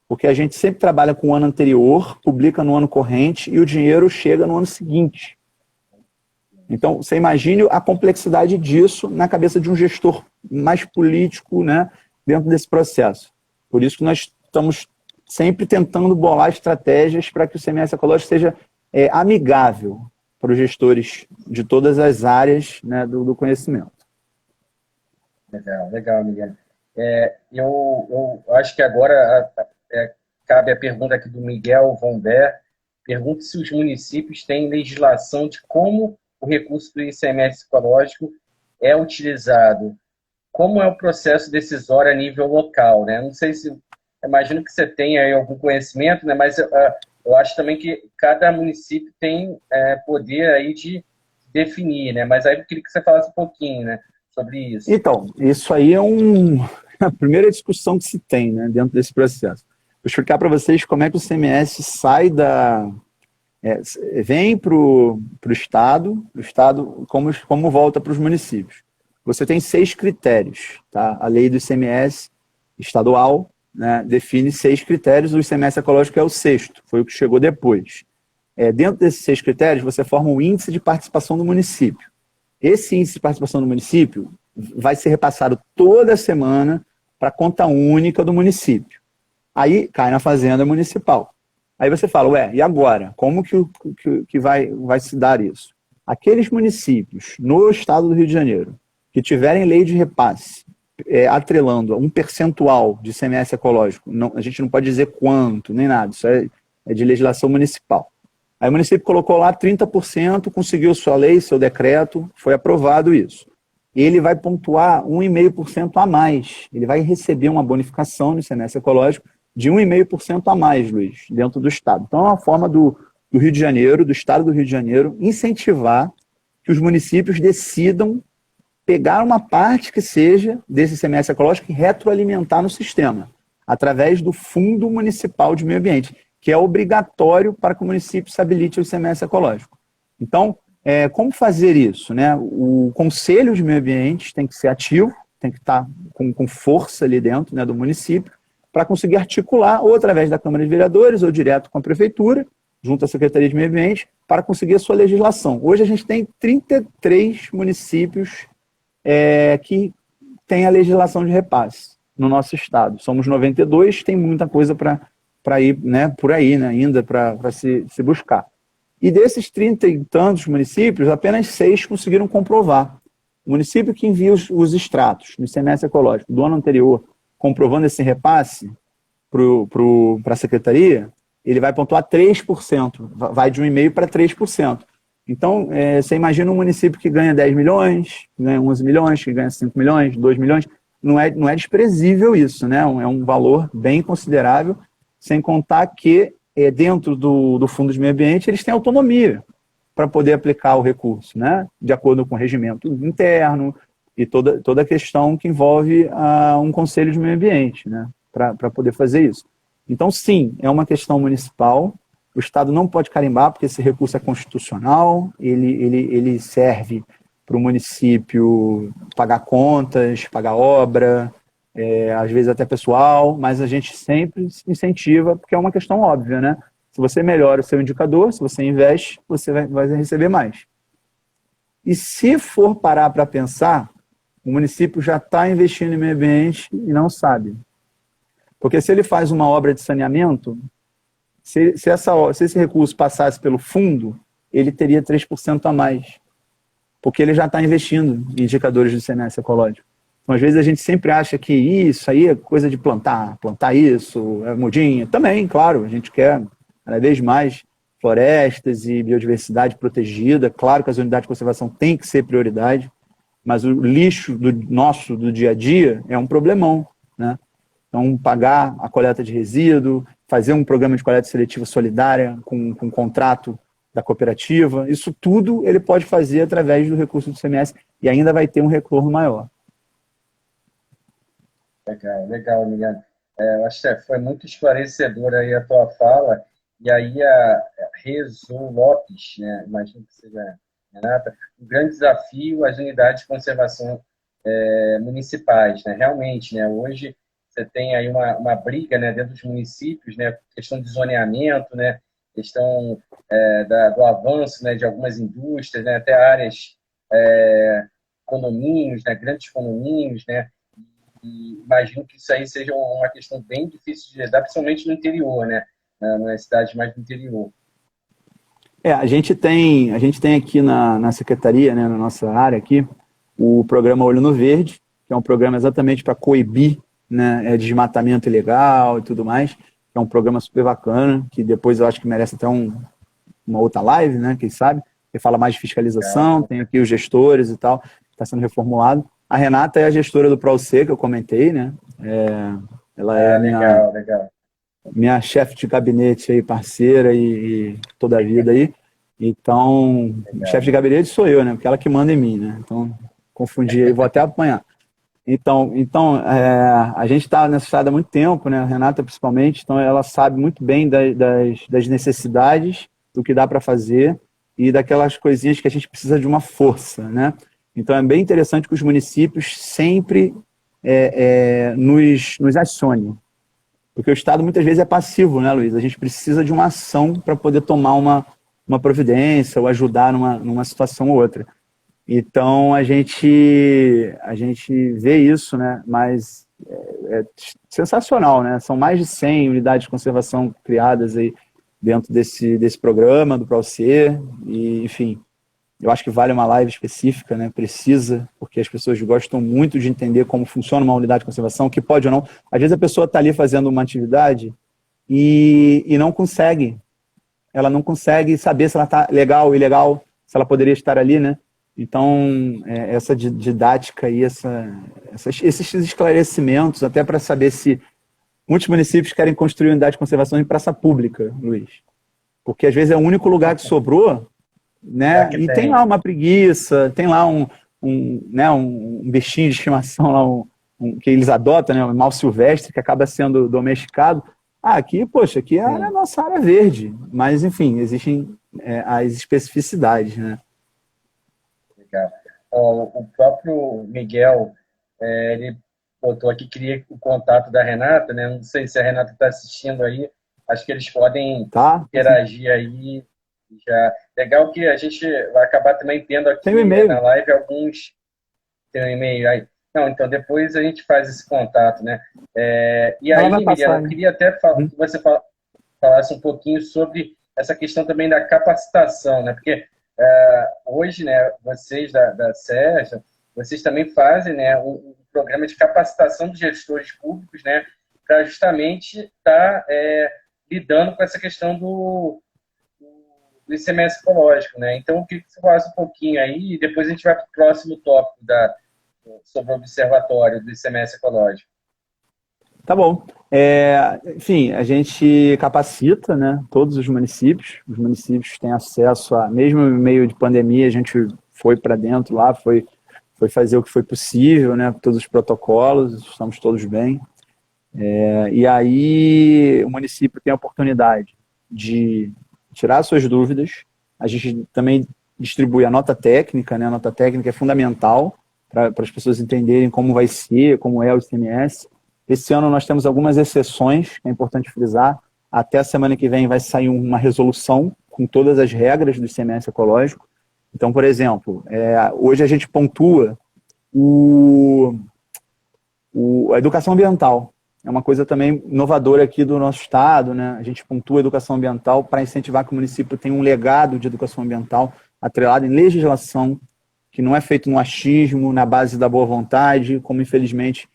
Porque a gente sempre trabalha com o ano anterior, publica no ano corrente e o dinheiro chega no ano seguinte. Então, você imagine a complexidade disso na cabeça de um gestor mais político, né, dentro desse processo. Por isso que nós estamos sempre tentando bolar estratégias para que o ICMS ecológico seja amigável para os gestores de todas as áreas, né, do conhecimento. Legal, legal, Miguel. Eu acho que agora cabe a pergunta aqui do Miguel Vomber. Pergunta se os municípios têm legislação de como o recurso do ICMS ecológico é utilizado. Como é o processo decisório a nível local, né? Não sei se... Imagino que você tenha aí algum conhecimento, né? Mas eu acho também que cada município tem poder aí de definir, né? Mas aí eu queria que você falasse um pouquinho, né, sobre isso. Então, isso aí é a primeira discussão que se tem, né, dentro desse processo. Vou explicar para vocês como é que o ICMS sai vem para o Estado como volta para os municípios. Você tem 6 critérios, tá? A lei do ICMS estadual, né, define 6 critérios, o ICMS ecológico é o 6º, foi o que chegou depois. Dentro desses 6 critérios, você forma um índice de participação do município. Esse índice de participação do município vai ser repassado toda semana para a conta única do município. Aí cai na fazenda municipal. Aí você fala, e agora? Como que vai se dar isso? Aqueles municípios no estado do Rio de Janeiro que tiverem lei de repasse atrelando um percentual de ICMS ecológico, a gente não pode dizer quanto, nem nada, isso é de legislação municipal. Aí o município colocou lá 30%, conseguiu sua lei, seu decreto, foi aprovado isso. E ele vai pontuar 1,5% a mais. Ele vai receber uma bonificação no ICMS ecológico de 1,5% a mais, Luiz, dentro do Estado. Então é uma forma do Rio de Janeiro, do Estado do Rio de Janeiro, incentivar que os municípios decidam pegar uma parte que seja desse ICMS ecológico e retroalimentar no sistema, através do Fundo Municipal de Meio Ambiente, que é obrigatório para que o município se habilite ao ICMS ecológico. Então, como fazer isso, né? O Conselho de Meio Ambiente tem que ser ativo, tem que estar com força ali dentro, né, do município, para conseguir articular, ou através da Câmara de Vereadores, ou direto com a Prefeitura, junto à Secretaria de Meio Ambiente, para conseguir a sua legislação. Hoje a gente tem 33 municípios que têm a legislação de repasse no nosso estado. Somos 92, tem muita coisa para ir, né, por aí, né, ainda para se buscar. E desses 30 e tantos municípios, apenas 6 conseguiram comprovar. O município que envia os extratos no ICMS ecológico do ano anterior, comprovando esse repasse para a secretaria, ele vai pontuar 3%, vai de 1,5% para 3%. Então, você imagina um município que ganha 10 milhões, que ganha 11 milhões, que ganha 5 milhões, 2 milhões, não é desprezível isso, né? É um valor bem considerável, sem contar que dentro do Fundo de Meio Ambiente eles têm autonomia para poder aplicar o recurso, né? De acordo com o regimento interno e toda a questão que envolve um Conselho de Meio Ambiente, né? Para poder fazer isso. Então, sim, é uma questão municipal. O Estado não pode carimbar, porque esse recurso é constitucional, ele serve para o município pagar contas, pagar obra, às vezes até pessoal, mas a gente sempre incentiva, porque é uma questão óbvia, né? Se você melhora o seu indicador, se você investe, você vai receber mais. E se for parar para pensar, o município já está investindo em meio ambiente e não sabe. Porque se ele faz uma obra de saneamento, se esse recurso passasse pelo fundo, ele teria 3% a mais. Porque ele já está investindo em indicadores de ICMS ecológico. Então, às vezes a gente sempre acha que isso aí é coisa de plantar isso, é mudinha. Também, claro, a gente quer cada vez mais florestas e biodiversidade protegida. Claro que as unidades de conservação têm que ser prioridade, mas o lixo do dia a dia é um problemão, né? Então, pagar a coleta de resíduo, fazer um programa de coleta seletiva solidária com contrato da cooperativa, isso tudo ele pode fazer através do recurso do ICMS e ainda vai ter um retorno maior. Legal, Miguel. Eu acho que foi muito esclarecedora aí a tua fala. E aí a Rezo Lopes, né, imagino que seja Renata, um grande desafio às unidades de conservação municipais, né? Realmente, né, hoje você tem aí uma briga, né, dentro dos municípios, né, questão de zoneamento, né, questão do avanço, né, de algumas indústrias, né, até áreas, condomínios, né, grandes condomínios, né, Imagino que isso aí seja uma questão bem difícil de lidar, principalmente no interior, né? Nas cidades mais do interior. A gente tem aqui na secretaria, né, na nossa área aqui, o programa Olho no Verde, que é um programa exatamente para coibir, né, desmatamento ilegal e tudo mais, que é um programa super bacana, que depois eu acho que merece até uma outra live, né, quem sabe, que fala mais de fiscalização, tem aqui os gestores e tal, está sendo reformulado. A Renata é a gestora do ProC, que eu comentei, né, ela é minha chefe de gabinete aí, parceira e toda a vida aí. Então, chefe de gabinete sou eu, né? Porque ela que manda em mim, né? Então, confundi aí, vou até apanhar. Então a gente está nessa estrada há muito tempo, né? A Renata principalmente, então ela sabe muito bem das necessidades, do que dá para fazer e daquelas coisinhas que a gente precisa de uma força, né? Então é bem interessante que os municípios sempre nos acionem. Porque o Estado muitas vezes é passivo, né, Luiz? A gente precisa de uma ação para poder tomar uma providência ou ajudar numa situação ou outra. Então, a gente vê isso, né? Mas é sensacional, né? São mais de 100 unidades de conservação criadas aí dentro desse programa do ProC, e, enfim, eu acho que vale uma live específica, né? Precisa, porque as pessoas gostam muito de entender como funciona uma unidade de conservação, que pode ou não. Às vezes a pessoa está ali fazendo uma atividade e não consegue. Ela não consegue saber se ela está legal ou ilegal, se ela poderia estar ali, né? Então, essa didática e esses esclarecimentos, até para saber se muitos municípios querem construir unidade de conservação em praça pública, Luiz. Porque às vezes é o único lugar que sobrou, né? E tem lá uma preguiça, tem lá um bichinho de estimação lá, que eles adotam, né? Um animal silvestre que acaba sendo domesticado. Aqui, poxa, aqui é a nossa área verde, mas enfim, existem as especificidades, né? Legal. O próprio Miguel, ele botou aqui, queria o contato da Renata, né? Não sei se a Renata está assistindo aí, acho que eles podem interagir aí. Já. Legal que a gente vai acabar também tendo aqui na live alguns... Tem um e-mail aí. Não, então depois a gente faz esse contato, né? E aí, Miguel, eu queria até que você falasse um pouquinho sobre essa questão também da capacitação, né? Porque hoje, né, vocês da SERJ, vocês também fazem, né, um programa de capacitação dos gestores públicos, né, para justamente estar lidando com essa questão do ICMS ecológico, né? Então, eu queria que você falasse um pouquinho aí e depois a gente vai para o próximo tópico sobre o observatório do ICMS ecológico. Tá bom. Enfim, a gente capacita, né, todos os municípios. Os municípios têm acesso mesmo em meio de pandemia, a gente foi para dentro lá, foi fazer o que foi possível, né, todos os protocolos, estamos todos bem. E aí o município tem a oportunidade de tirar suas dúvidas. A gente também distribui a nota técnica, né? A nota técnica é fundamental para as pessoas entenderem como vai ser, como é o ICMS. Esse ano nós temos algumas exceções, é importante frisar. Até a semana que vem vai sair uma resolução com todas as regras do ICMS ecológico. Então, por exemplo, hoje a gente pontua a educação ambiental. É uma coisa também inovadora aqui do nosso estado, né? A gente pontua a educação ambiental para incentivar que o município tenha um legado de educação ambiental atrelado em legislação, que não é feito no achismo, na base da boa vontade, como infelizmente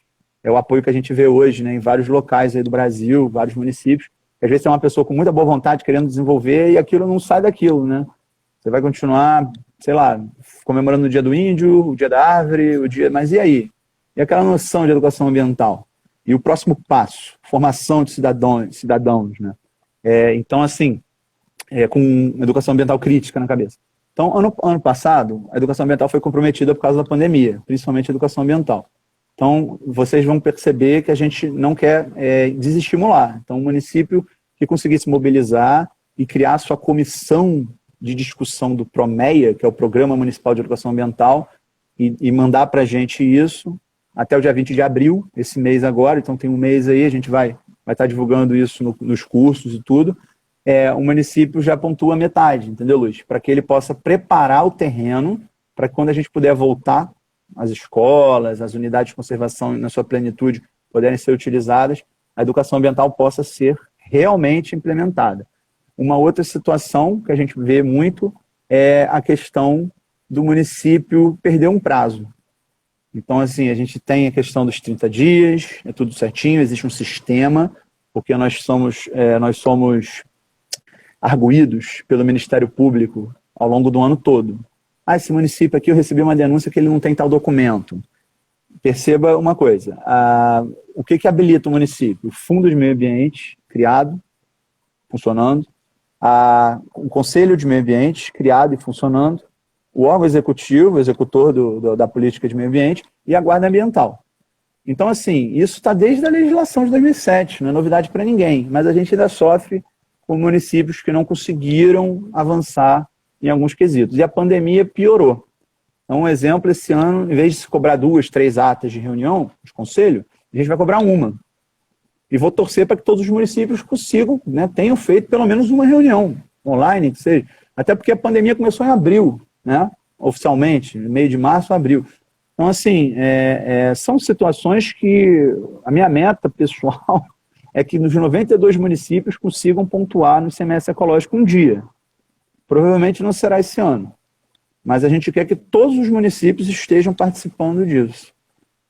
é o apoio que a gente vê hoje, né, em vários locais aí do Brasil, vários municípios. Às vezes tem uma pessoa com muita boa vontade querendo desenvolver e aquilo não sai daquilo, né? Você vai continuar, sei lá, comemorando o Dia do Índio, o Dia da Árvore, mas e aí? E aquela noção de educação ambiental? E o próximo passo, formação de cidadãos, né? Então, assim, com educação ambiental crítica na cabeça. Então, ano passado, a educação ambiental foi comprometida por causa da pandemia, principalmente a educação ambiental. Então, vocês vão perceber que a gente não quer desestimular. Então, o município que conseguisse mobilizar e criar sua comissão de discussão do PROMEA, que é o Programa Municipal de Educação Ambiental, e mandar para a gente isso até o dia 20 de abril, esse mês agora, então tem um mês aí, a gente vai estar divulgando isso nos cursos e tudo. O município já pontua metade, entendeu, Luiz? Para que ele possa preparar o terreno para que quando a gente puder voltar as escolas, as unidades de conservação na sua plenitude puderem ser utilizadas, a educação ambiental possa ser realmente implementada. Uma outra situação que a gente vê muito é a questão do município perder um prazo. Então, assim, a gente tem a questão dos 30 dias, é tudo certinho, existe um sistema, porque nós somos arguidos pelo Ministério Público ao longo do ano todo. Esse município aqui eu recebi uma denúncia que ele não tem tal documento. Perceba uma coisa, o que habilita o município? O Fundo de Meio Ambiente, criado, funcionando, o Conselho de Meio Ambiente, criado e funcionando, o órgão executivo, o executor da política de meio ambiente, e a Guarda Ambiental. Então, assim, isso está desde a legislação de 2007, não é novidade para ninguém, mas a gente ainda sofre com municípios que não conseguiram avançar em alguns quesitos. E a pandemia piorou. Então, um exemplo, esse ano, em vez de se cobrar 2, 3 atas de reunião de conselho, a gente vai cobrar uma. E vou torcer para que todos os municípios consigam, né, tenham feito pelo menos uma reunião online, que seja. Até porque a pandemia começou em abril, né, oficialmente, no meio de março, abril. Então, assim, são situações que a minha meta pessoal é que nos 92 municípios consigam pontuar no ICMS ecológico um dia. Provavelmente não será esse ano, mas a gente quer que todos os municípios estejam participando disso,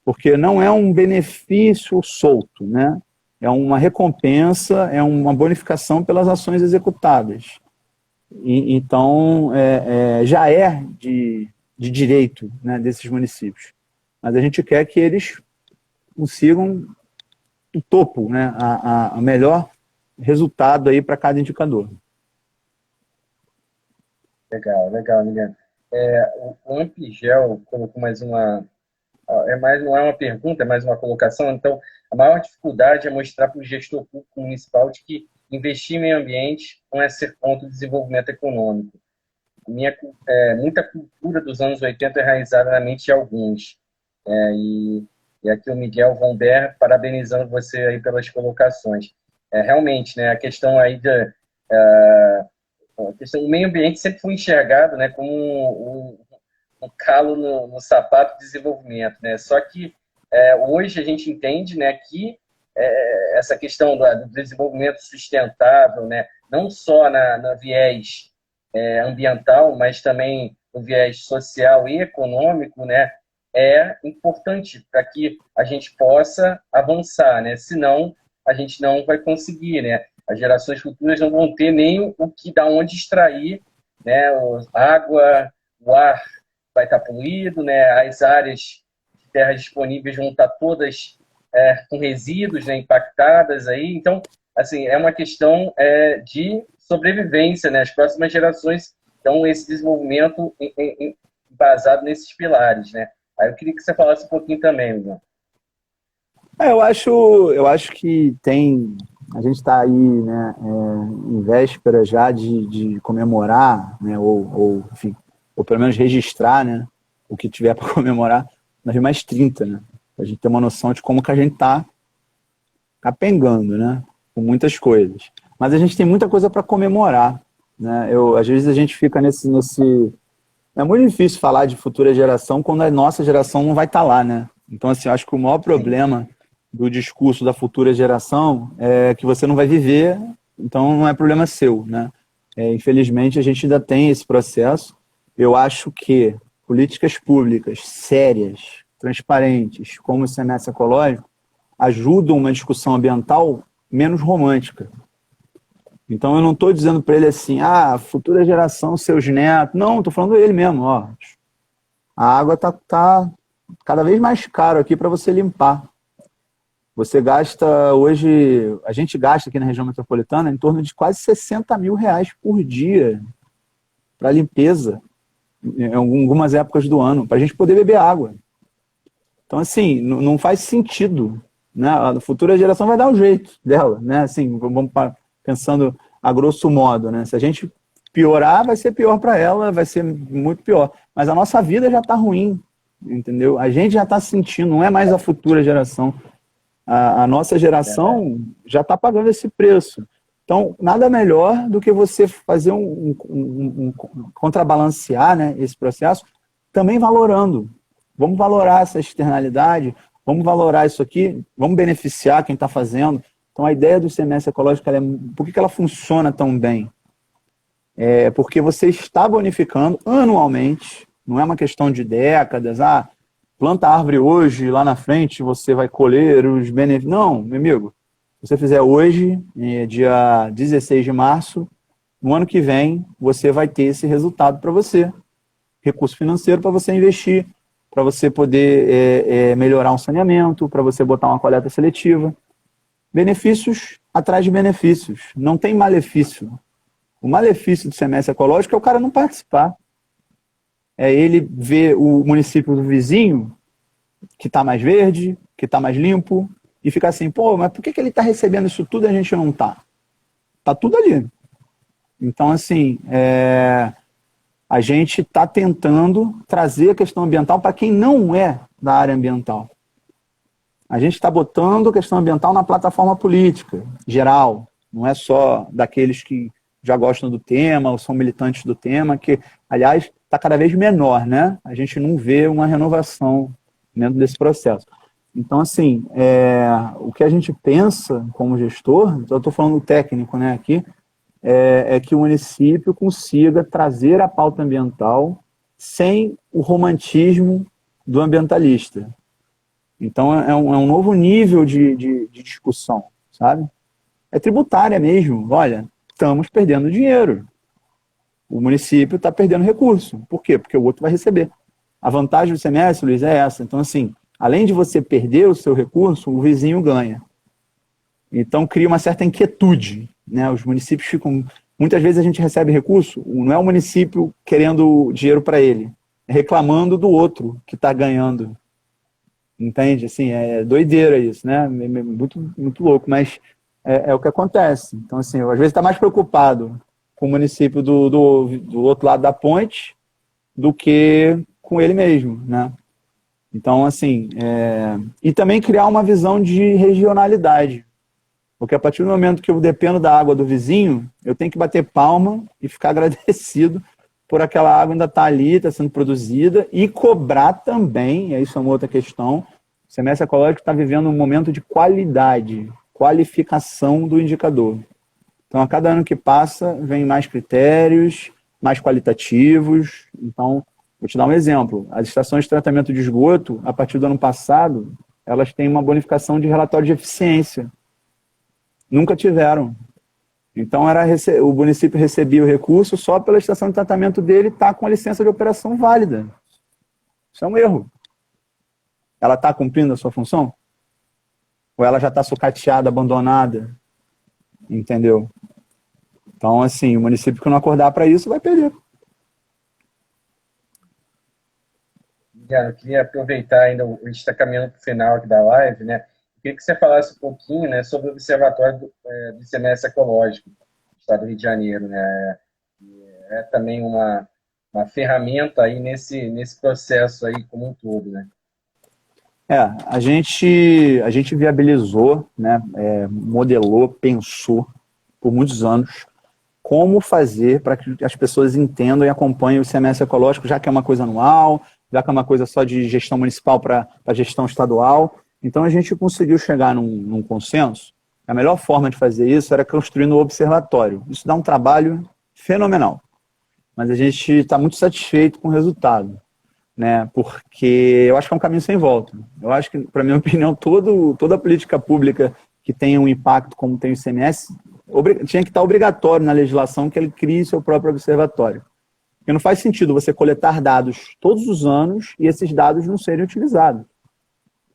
porque não é um benefício solto, né? É uma recompensa, é uma bonificação pelas ações executadas. Então, já é de direito, né, desses municípios. Mas a gente quer que eles consigam o topo, né, a melhor resultado aí para cada indicador. Legal, Miguel. O Ampigel colocou mais uma... não é uma pergunta, é mais uma colocação. Então, a maior dificuldade é mostrar para o gestor público municipal de que investir em meio ambiente não é ser contra o desenvolvimento econômico. Muita cultura dos anos 80 é enraizada na mente de alguns. E aqui o Miguel Von Ber, parabenizando você aí pelas colocações. Realmente, né, a questão aí o meio ambiente sempre foi enxergado, né, como um calo no sapato do desenvolvimento, né? Só que hoje a gente entende, né, que essa questão do desenvolvimento sustentável, né, não só na viés ambiental, mas também no viés social e econômico, né, é importante para que a gente possa avançar, né? Senão a gente não vai conseguir, né? As gerações futuras não vão ter nem da onde extrair, né? A água, o ar vai estar poluído, né? As áreas de terras disponíveis vão estar todas com resíduos, né, impactadas aí. Então, assim, é uma questão de sobrevivência, né? As próximas gerações dão esse desenvolvimento baseado nesses pilares, né? Aí eu queria que você falasse um pouquinho também, Miguel. Eu acho que a gente está aí, né, em véspera já de comemorar, né, enfim, ou pelo menos registrar, né, o que tiver para comemorar nas mais 30, né, para a gente ter uma noção de como que a gente está capengando, né, com muitas coisas. Mas a gente tem muita coisa para comemorar, né, às vezes a gente fica nesse... É muito difícil falar de futura geração quando a nossa geração não vai estar lá, né. Então, assim, eu acho que o maior problema do discurso da futura geração é que você não vai viver, então não é problema seu, né? Infelizmente, a gente ainda tem esse processo. Eu acho que políticas públicas sérias, transparentes, como o ICMS ecológico, ajudam uma discussão ambiental menos romântica. Então, eu não estou dizendo para ele assim, futura geração, seus netos. Não, estou falando ele mesmo. Ó. A água está cada vez mais caro aqui para você limpar. Você gasta hoje, a gente gasta aqui na região metropolitana em torno de quase 60 mil reais por dia para limpeza, em algumas épocas do ano, para a gente poder beber água. Então, assim, não faz sentido, né? A futura geração vai dar o jeito dela, né? Assim, vamos pensando a grosso modo, né? Se a gente piorar, vai ser pior para ela, vai ser muito pior. Mas a nossa vida já está ruim, entendeu? A gente já está sentindo, não é mais a futura geração. A nossa geração já está pagando esse preço. Então, nada melhor do que você fazer contrabalancear, né, esse processo, também valorando. vamos valorar essa externalidade, vamos valorar isso aqui, vamos beneficiar quem está fazendo. Então, a ideia do ICMS ecológico, por que ela funciona tão bem? É porque você está bonificando anualmente, não é uma questão de décadas, planta a árvore hoje, lá na frente você vai colher os benefícios. Não, meu amigo, se você fizer hoje, dia 16 de março, no ano que vem, você vai ter esse resultado para você. Recurso financeiro para você investir, para você poder melhorar um saneamento, para você botar uma coleta seletiva. Benefícios atrás de benefícios. Não tem malefício. O malefício do ICMS ecológico é o cara não participar. É ele ver o município do vizinho, que está mais verde, que está mais limpo, e ficar assim, pô, mas por que ele está recebendo isso tudo e a gente não está? Está tudo ali. Então, assim, a gente está tentando trazer a questão ambiental para quem não é da área ambiental. A gente está botando a questão ambiental na plataforma política, geral. Não é só daqueles que já gostam do tema ou são militantes do tema, que, aliás, está cada vez menor, né? A gente não vê uma renovação dentro desse processo. Então, assim, o que a gente pensa como gestor, eu estou falando técnico, né, aqui, é que o município consiga trazer a pauta ambiental sem o romantismo do ambientalista. Então, é um novo nível de discussão, sabe? É tributária mesmo. Olha, estamos perdendo dinheiro. O município está perdendo recurso. Por quê? Porque o outro vai receber. A vantagem do ICMS, Luiz, é essa. Então, assim, além de você perder o seu recurso, o vizinho ganha. Então, cria uma certa inquietude, né? Os municípios ficam... Muitas vezes a gente recebe recurso, não é o município querendo dinheiro para ele, é reclamando do outro que está ganhando. Entende? Assim, é doideira isso, né? Muito, muito louco, mas é o que acontece. Então, assim, eu, às vezes está mais preocupado com o município do outro lado da ponte do que com ele mesmo, né? Então, assim, e também criar uma visão de regionalidade. Porque a partir do momento que eu dependo da água do vizinho, eu tenho que bater palma e ficar agradecido por aquela água ainda estar ali, está sendo produzida, e cobrar também, e isso é uma outra questão, o ICMS ecológico está vivendo um momento de qualidade, qualificação do indicador. Então, a cada ano que passa, vem mais critérios, mais qualitativos. Então, vou te dar um exemplo. As estações de tratamento de esgoto, a partir do ano passado, elas têm uma bonificação de relatório de eficiência. Nunca tiveram. Então, o município recebia o recurso só pela estação de tratamento dele estar com a licença de operação válida. Isso é um erro. Ela está cumprindo a sua função? Ou ela já está sucateada, abandonada? Entendeu? Então, assim, o município que não acordar para isso vai perder. Eu queria aproveitar ainda, a gente está caminhando para o final aqui da live, né? Eu queria que você falasse um pouquinho, né, sobre o Observatório do ICMS Ecológico do Estado do Rio de Janeiro, né? É também uma ferramenta aí nesse processo aí como um todo, né? A gente viabilizou, né, modelou, pensou por muitos anos como fazer para que as pessoas entendam e acompanhem o ICMS ecológico, já que é uma coisa anual, já que é uma coisa só de gestão municipal para gestão estadual. Então, a gente conseguiu chegar num consenso. A melhor forma de fazer isso era construindo um observatório. Isso dá um trabalho fenomenal. Mas a gente está muito satisfeito com o resultado, né? Porque eu acho que é um caminho sem volta. Eu acho que, para minha opinião, toda política pública que tenha um impacto como tem o ICMS, tinha que estar obrigatório na legislação que ele crie seu próprio observatório. Porque não faz sentido você coletar dados todos os anos e esses dados não serem utilizados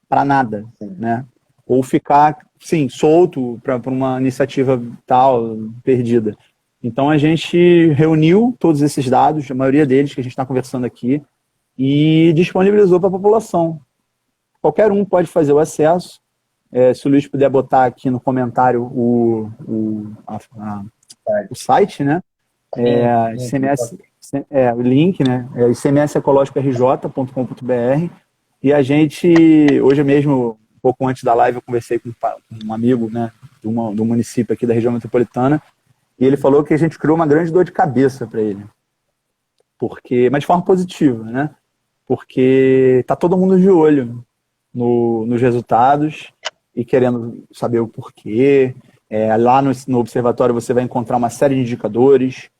para nada, né? Ou ficar, sim, solto para uma iniciativa tal, perdida. Então, a gente reuniu todos esses dados, a maioria deles que a gente está conversando aqui, e disponibilizou para a população. Qualquer um pode fazer o acesso. Se o Luiz puder botar aqui no comentário o site, né? ICMS, o link, né? icmsecológicorj.com.br. E a gente, hoje mesmo, um pouco antes da live, eu conversei com um amigo, né, do município aqui da região metropolitana, e ele falou que a gente criou uma grande dor de cabeça para ele. Mas de forma positiva, né? porque está todo mundo de olho nos resultados e querendo saber o porquê. Lá no observatório você vai encontrar uma série de indicadores,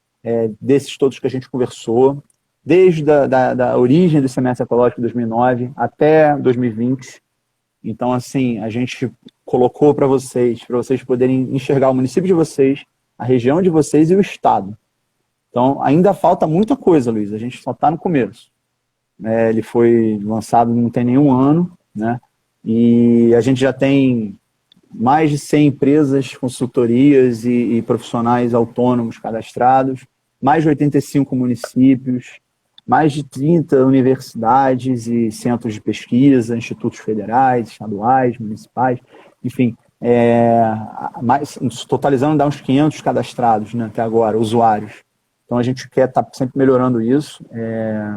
desses todos que a gente conversou, desde da origem do semestre ecológico de 2009 até 2020. Então, assim, a gente colocou para vocês poderem enxergar o município de vocês, a região de vocês e o estado. Então, ainda falta muita coisa, Luiz, a gente só está no começo. Ele foi lançado não tem nenhum ano, né? E a gente já tem mais de 100 empresas, consultorias e profissionais autônomos cadastrados, mais de 85 municípios, mais de 30 universidades e centros de pesquisa, institutos federais, estaduais, municipais, enfim, totalizando dá uns 500 cadastrados, né, até agora, usuários. Então a gente quer estar sempre melhorando isso.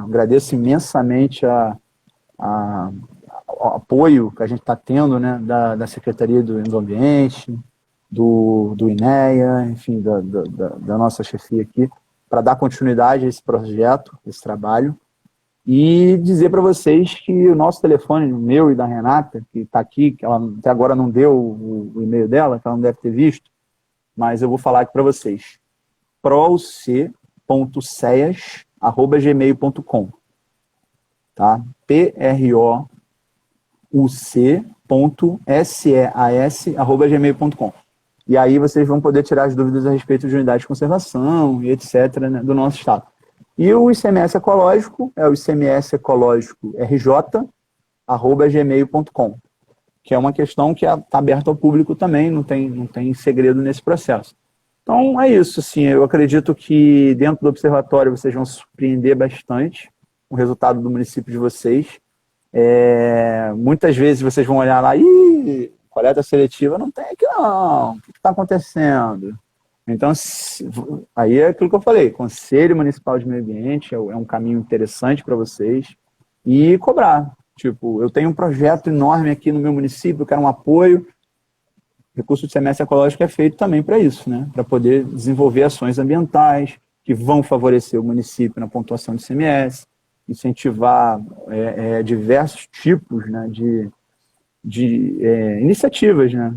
Agradeço imensamente o apoio que a gente está tendo, né, da Secretaria do Meio Ambiente, do INEA, enfim, da nossa chefia aqui, para dar continuidade a esse projeto, esse trabalho, e dizer para vocês que o nosso telefone, o meu e da Renata, que está aqui, que ela até agora não deu o e-mail dela, que ela não deve ter visto, mas eu vou falar aqui para vocês. proc.ceas@gmail.com, tá? PROUC.seas@gmail.com. E aí vocês vão poder tirar as dúvidas a respeito de unidade de conservação e etc., né, do nosso estado. E o ICMS ecológico é o ICMS ecológico rj@gmail.com, que é uma questão que está aberta ao público também, não tem segredo nesse processo. Então é isso, assim, eu acredito que dentro do observatório vocês vão se surpreender bastante com o resultado do município de vocês. Muitas vezes vocês vão olhar lá, coleta seletiva não tem aqui não, o que está acontecendo? Então, aí é aquilo que eu falei, Conselho Municipal de Meio Ambiente é um caminho interessante para vocês, e cobrar. Tipo, eu tenho um projeto enorme aqui no meu município, eu quero um apoio. O recurso de semestre ecológico é feito também para isso, né? Para poder desenvolver ações ambientais que vão favorecer o município na pontuação de ICMS, incentivar diversos tipos, né, de iniciativas, né?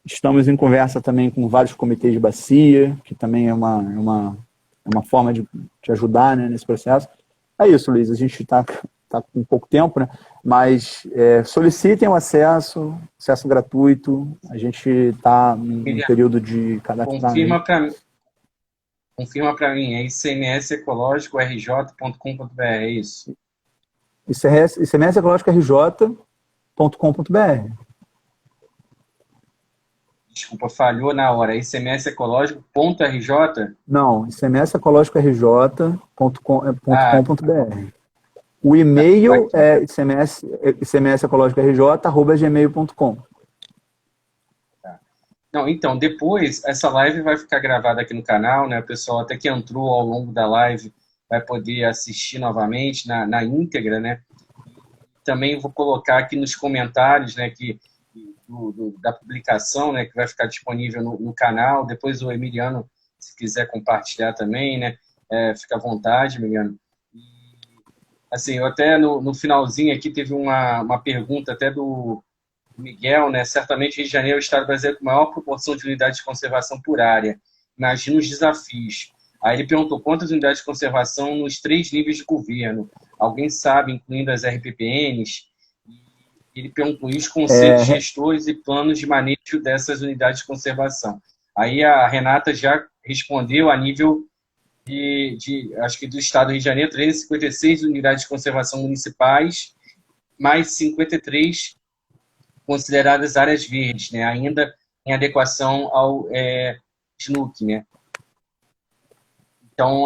Estamos em conversa também com vários comitês de bacia, que também é uma forma de ajudar, né, nesse processo. É isso, Luiz, a gente está com pouco tempo, né? Mas solicitem o acesso gratuito, a gente está num período de cadastramento. Confirma para mim, é icmsecológico.rj.com.br, é isso? icmsecológico.rj.com.br. Desculpa, falhou na hora. icmsecológico.rj? Não, icmsecológico.rj.com.br. O e-mail é icmsecológico.rj@gmail.com. Não, então, depois, essa live vai ficar gravada aqui no canal, né? O pessoal até que entrou ao longo da live vai poder assistir novamente na íntegra, né? Também vou colocar aqui nos comentários, né, da publicação, né, que vai ficar disponível no canal. Depois o Emiliano, se quiser compartilhar também, né, fica à vontade, Emiliano. E, assim, eu até no finalzinho aqui teve uma pergunta até do Miguel, né? Certamente Rio de Janeiro é o estado brasileiro com maior proporção de unidades de conservação por área. Imagina os desafios. Aí ele perguntou quantas unidades de conservação nos 3 níveis de governo. Alguém sabe, incluindo as RPPNs? Ele perguntou os conselhos gestores e planos de manejo dessas unidades de conservação. Aí a Renata já respondeu a nível acho que do estado do Rio de Janeiro, 356 unidades de conservação municipais, mais 53 consideradas áreas verdes, né? Ainda em adequação ao SNUC, né? Então,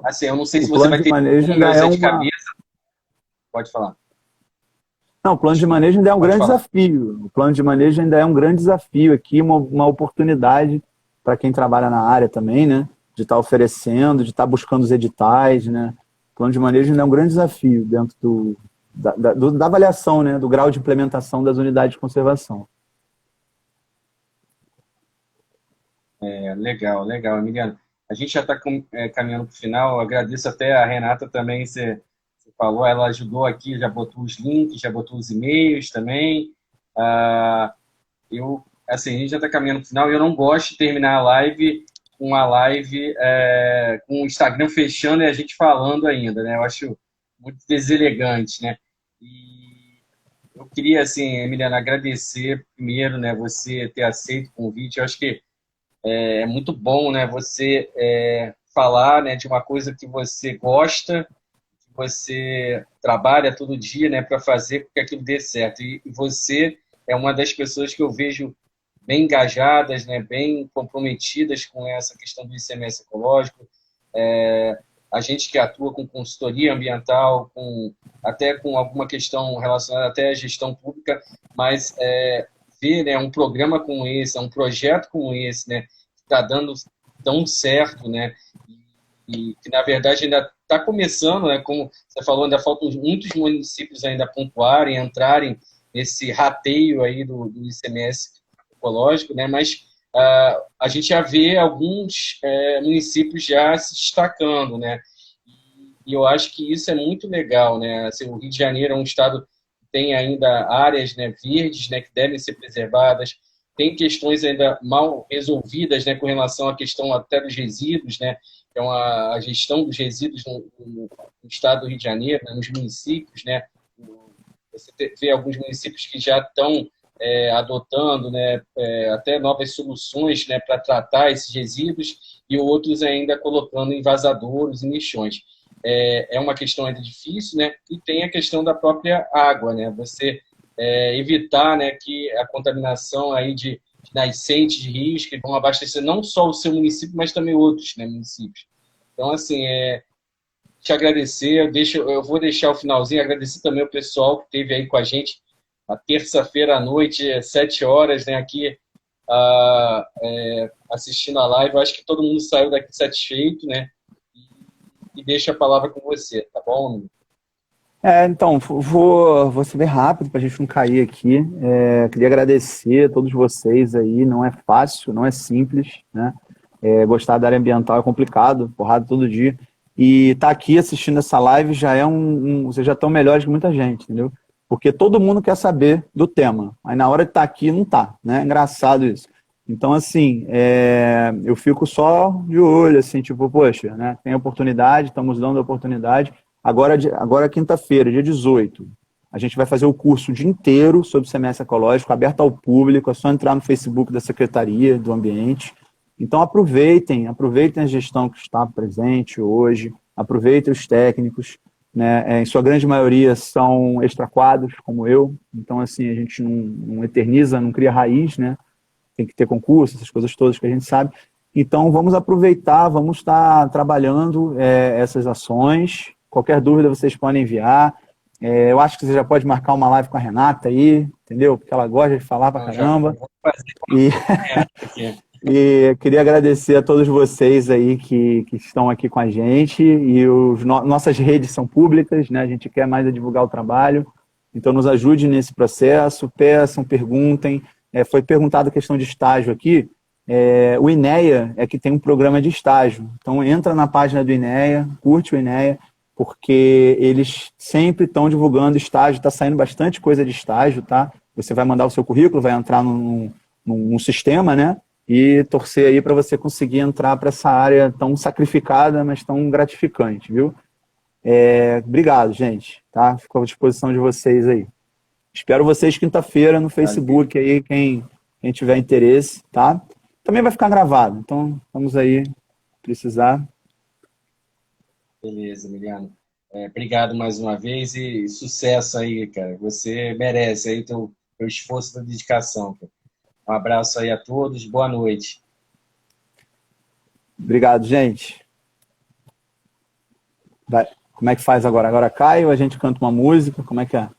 assim, eu não sei se você vai ter números de cabeça. Pode falar. Não, o plano de manejo ainda é um grande desafio. O plano de manejo ainda é um grande desafio aqui, uma oportunidade para quem trabalha na área também, né? De estar oferecendo, de estar buscando os editais, né? O plano de manejo ainda é um grande desafio dentro da avaliação, né? Do grau de implementação das unidades de conservação. Legal, Emiliano. A gente já está caminhando para o final. Eu agradeço até a Renata também ter falou, ela ajudou aqui, já botou os links, já botou os e-mails também. Assim, a gente já está caminhando para o final, e eu não gosto de terminar a live com com o Instagram fechando e a gente falando ainda, né? Eu acho muito deselegante, né? E eu queria, assim, Emiliano, agradecer primeiro, né, você ter aceito o convite. Eu acho que é muito bom, né, você falar, né, de uma coisa que você gosta, que você trabalha todo dia, né, para fazer com que aquilo dê certo. E você é uma das pessoas que eu vejo bem engajadas, né, bem comprometidas com essa questão do ICMS ecológico. A gente que atua com consultoria ambiental, até com alguma questão relacionada até à gestão pública, mas ver, né, um programa como esse, um projeto como esse, né, que está dando tão certo, né, e que na verdade ainda está começando, né, como você falou, ainda faltam muitos municípios ainda pontuarem, entrarem nesse rateio aí do ICMS ecológico, né, mas a gente já vê alguns municípios já se destacando, né, e eu acho que isso é muito legal, né, assim, o Rio de Janeiro é um estado que tem ainda áreas, né, verdes, né, que devem ser preservadas, tem questões ainda mal resolvidas, né, com relação à questão até dos resíduos, né, então a gestão dos resíduos no estado do Rio de Janeiro, né, nos municípios, né, você vê alguns municípios que já estão adotando, né, até novas soluções, né, para tratar esses resíduos, e outros ainda colocando em vazadouros e lixões. É uma questão ainda difícil, né, e tem a questão da própria água, né, você evitar, né, que a contaminação aí de nascentes de rios que vão abastecer não só o seu município, mas também outros, né, municípios. Então, assim, te agradecer, eu vou deixar o finalzinho, agradecer também o pessoal que esteve aí com a gente a terça-feira à noite, 7 horas, né, aqui assistindo a live. Eu acho que todo mundo saiu daqui satisfeito, né, e deixo a palavra com você, tá bom? Então, vou ser bem rápido para a gente não cair aqui. Queria agradecer a todos vocês aí, não é fácil, não é simples, né? Gostar da área ambiental é complicado, porrada todo dia. E estar aqui assistindo essa live já vocês já estão melhores que muita gente, entendeu? Porque todo mundo quer saber do tema. Aí na hora de estar aqui, não tá, né? Engraçado isso. Então, assim, eu fico só de olho, assim, tipo, poxa, né? Tem oportunidade, estamos dando a oportunidade. Agora quinta-feira, dia 18, a gente vai fazer o curso o dia inteiro sobre ICMS ecológico, aberto ao público, é só entrar no Facebook da Secretaria do Ambiente. Então aproveitem a gestão que está presente hoje, aproveitem os técnicos, né? Em sua grande maioria são extraquadros, como eu, então assim, a gente não eterniza, não cria raiz, né? Tem que ter concurso, essas coisas todas que a gente sabe. Então vamos aproveitar, vamos estar trabalhando essas ações. Qualquer dúvida vocês podem enviar. Eu acho que você já pode marcar uma live com a Renata aí, entendeu? Porque ela gosta de falar pra caramba. E queria agradecer a todos vocês aí que estão aqui com a gente. E nossas redes são públicas, né? A gente quer mais divulgar o trabalho. Então nos ajude nesse processo, peçam, perguntem. Foi perguntada a questão de estágio aqui. O INEA é que tem um programa de estágio. Então entra na página do INEA, curte o INEA, porque eles sempre estão divulgando estágio, está saindo bastante coisa de estágio, tá? Você vai mandar o seu currículo, vai entrar num sistema, né? E torcer aí para você conseguir entrar para essa área tão sacrificada, mas tão gratificante, viu? Obrigado, gente, tá? Fico à disposição de vocês aí. Espero vocês quinta-feira no Facebook aí, quem tiver interesse, tá? Também vai ficar gravado, então vamos aí, precisar. Beleza, Emiliano. Obrigado mais uma vez e sucesso aí, cara. Você merece aí teu esforço e dedicação, cara. Um abraço aí a todos, boa noite. Obrigado, gente. Como é que faz agora? Agora cai ou a gente canta uma música? Como é que é?